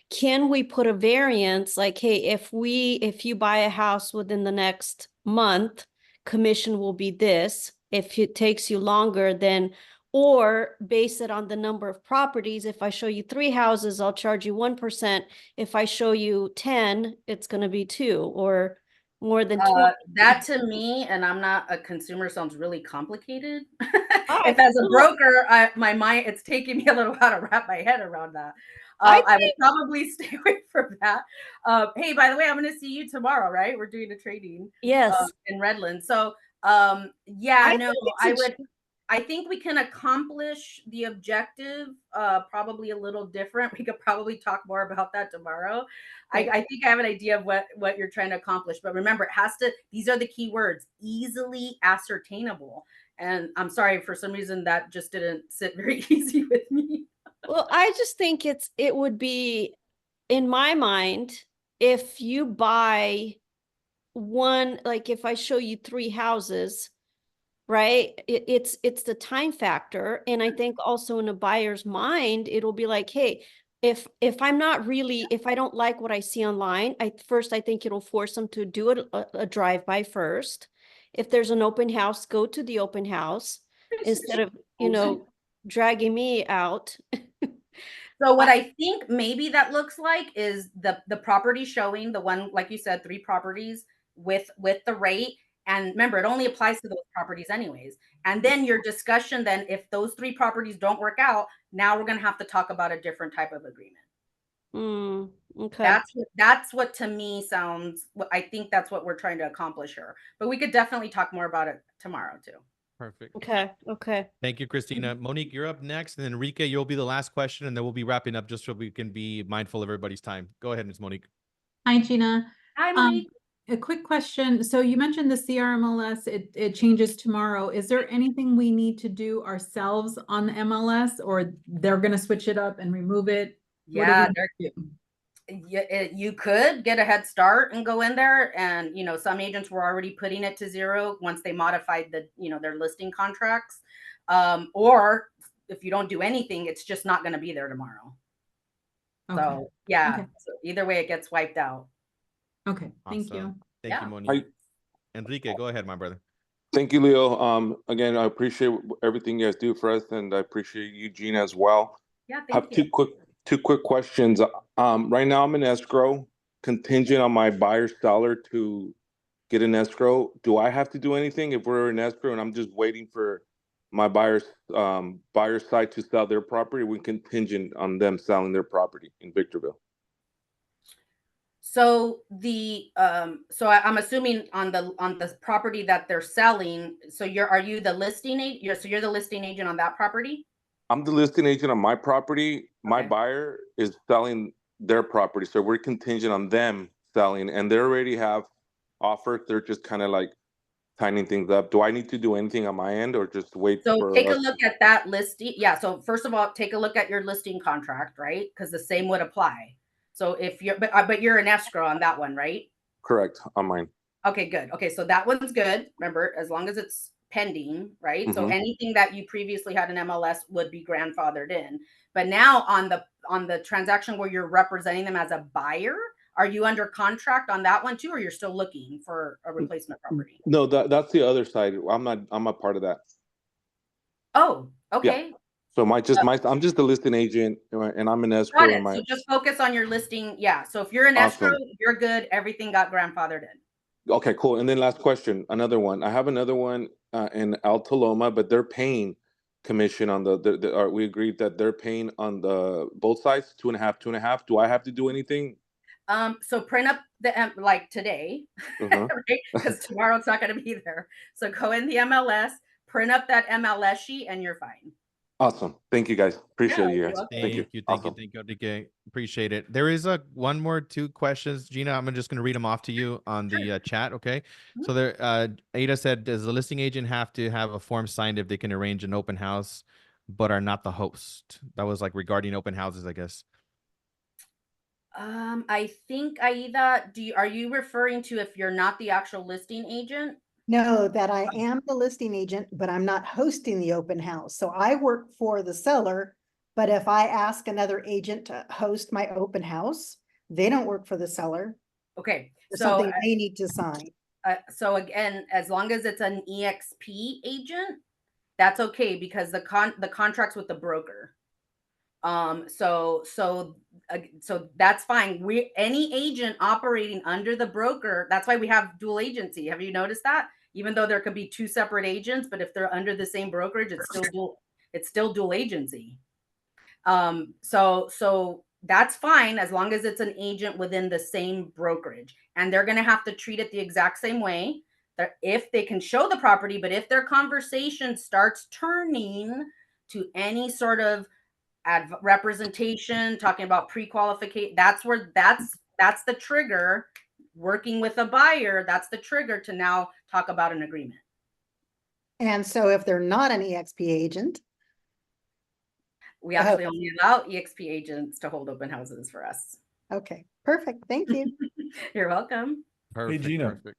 Can we put a variance like, hey, if you buy a house within the next month, commission will be this. If it takes you longer, then, or base it on the number of properties. If I show you 3 houses, I'll charge you 1%. If I show you 10, it's going to be 2, or more than 2. That to me, and I'm not a consumer, sounds really complicated. If as a broker, my mind, it's taking me a little while to wrap my head around that. I would probably stay away from that. Hey, by the way, I'm going to see you tomorrow, right? We're doing a training. Yes. In Redland. So yeah, I think we can accomplish the objective probably a little different. We could probably talk more about that tomorrow. I think I have an idea of what you're trying to accomplish, but remember, it has to, these are the key words: easily ascertainable. And I'm sorry, for some reason that just didn't sit very easy with me. Well, I just think it would be, in my mind, if you buy one, like if I show you 3 houses, right? It's the time factor. And I think also in a buyer's mind, it'll be like, hey, if I'm not really, if I don't like what I see online, I think it'll force them to do a drive-by first. If there's an open house, go to the open house instead of, dragging me out. So what I think maybe that looks like is the property showing, the one, like you said, 3 properties with the rate. And remember, it only applies to those properties anyways. And then your discussion, then if those 3 properties don't work out, now we're going to have to talk about a different type of agreement. Okay. That's what to me sounds, I think that's what we're trying to accomplish here. But we could definitely talk more about it tomorrow too. Perfect. Okay. Thank you, Christina. Monique, you're up next. And then Enrique, you'll be the last question, and then we'll be wrapping up just so we can be mindful of everybody's time. Go ahead, Ms. Monique. Hi, Gina. Hi, Monique. A quick question. So you mentioned the CRMLS, it changes tomorrow. Is there anything we need to do ourselves on the MLS, or they're going to switch it up and remove it? Yeah, you could get a head start and go in there, and some agents were already putting it to 0 once they modified their listing contracts. Or if you don't do anything, it's just not going to be there tomorrow. Okay. So yeah, so either way, it gets wiped out. Okay, thank you. Thank you, Monique. Enrique, go ahead, my brother. Thank you, Leo. Again, I appreciate everything you guys do for us, and I appreciate you, Gina, as well. Yeah, thank you. Two quick questions. Right now I'm in escrow, contingent on my buyer seller to get an escrow. Do I have to do anything if we're in escrow and I'm just waiting for my buyer's side to sell their property? We contingent on them selling their property in Victorville. So I'm assuming on the property that they're selling. So are you the listing agent? So you're the listing agent on that property? I'm the listing agent on my property. My Okay. buyer is selling their property. So we're contingent on them selling, and they already have offers. They're just kind of like tightening things up. Do I need to do anything on my end or just wait So for take a us look at that listing. Yeah. So first of all, take a look at your listing contract, right? Because the same would apply. So if you're, but you're an escrow on that one, right? Correct, on mine. Okay, good. Okay, so that one's good. Remember, as long as it's pending, right? So Mhm. anything that you previously had in MLS would be grandfathered in. But now on the transaction where you're representing them as a buyer, are you under contract on that one too, or you're still looking for a replacement property? No, that's the other side. I'm a part of that. Oh, okay. So I'm just the listing agent and I'm an Got escrow it. in my So just focus on your listing. Yeah. So if you're an escrow, Awesome. you're good. Everything got grandfathered in. Okay, cool. And then last question, another one. I have another one in Altaloma, but they're paying commission on we agreed that they're paying on the both sides, 2.5. Do I have to do anything? So print up the like today, Uh-huh. right? Because tomorrow it's not going to be there. So go in the MLS, print up that MLS sheet, and you're fine. Awesome. Thank you guys. Appreciate you guys. Thank you. Awesome. Thank you. Appreciate it. There is two questions, Gina. I'm just going to read them off to you on the chat. Okay. So there, Ada said, does the listing agent have to have a form signed if they can arrange an open house, but are not the host? That was like regarding open houses, I guess. I think Aida, are you referring to if you're not the actual listing agent? No, that I am the listing agent, but I'm not hosting the open house. So I work for the seller, but if I ask another agent to host my open house, they don't work for the seller. Okay. There's So something they need to sign. so again, as long as it's an EXP agent, that's okay because the contract's with the broker. So that's fine. Any agent operating under the broker, that's why we have dual agency. Have you noticed that? Even though there could be two separate agents, but if they're under the same brokerage, it's still dual agency. So that's fine as long as it's an agent within the same brokerage, and they're going to have to treat it the exact same way. If they can show the property, but if their conversation starts turning to any sort of representation, talking about pre-qualification, that's the trigger. Working with a buyer, that's the trigger to now talk about an agreement. And so if they're not an EXP agent, we actually only allow EXP agents to hold open houses for us. Okay, perfect. Thank you. You're welcome. Perfect. Hey, Gina. Perfect.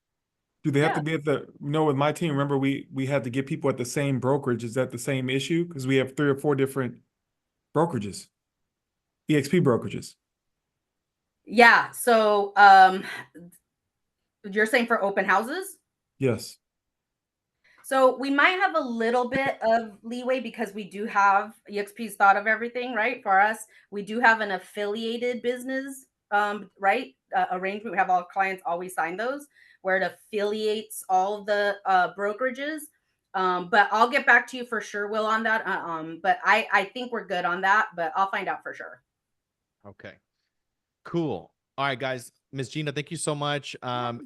Do they have to be at with my team? Remember, we had to get people at the same brokerage. Is that the same issue? Because we have 3 or 4 different brokerages, EXP brokerages. Yeah. So you're saying for open houses? Yes. So we might have a little bit of leeway because we do have EXP's thought of everything, right? For us, we do have an affiliated business, right? Arrangement. We have all clients always sign those where it affiliates all the brokerages. But I'll get back to you for sure, Will, on that. But I think we're good on that, but I'll find out for sure. Okay. Cool. All right, guys. Ms. Gina, thank you so much.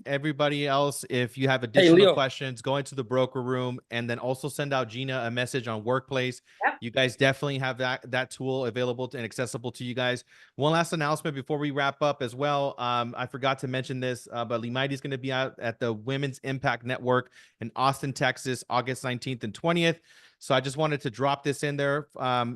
Everybody else, if you have additional questions, go into the broker room and then also send out Gina a message on Workplace. Yep. You guys definitely have that tool available and accessible to you guys. One last announcement before we wrap up as well. I forgot to mention this, but Limaidi is going to be out at the Women's Impact Network in Austin, Texas, August 19th and 20th. So I just wanted to drop this in there.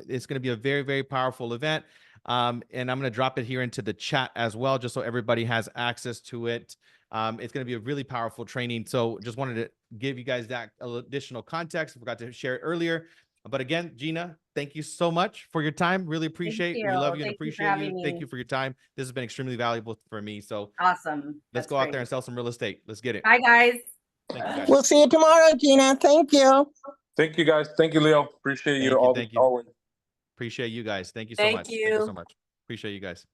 It's going to be a very, very powerful event. And I'm going to drop it here into the chat as well, just so everybody has access to it. It's going to be a really powerful training. So just wanted to give you guys that additional context. I forgot to share it earlier. But again, Gina, thank you so much for your time. Really appreciate it. We love you and appreciate you. Thank you for your time. This has been extremely valuable for me. So awesome. Let's go out there and sell some real estate. Let's get it. Bye, guys. Thank you, guys. We'll see you tomorrow, Gina. Thank you. Thank you, guys. Thank you, Leo. Appreciate you always. Appreciate you guys. Thank you so Thank much. you. Thank you so much. Appreciate you guys.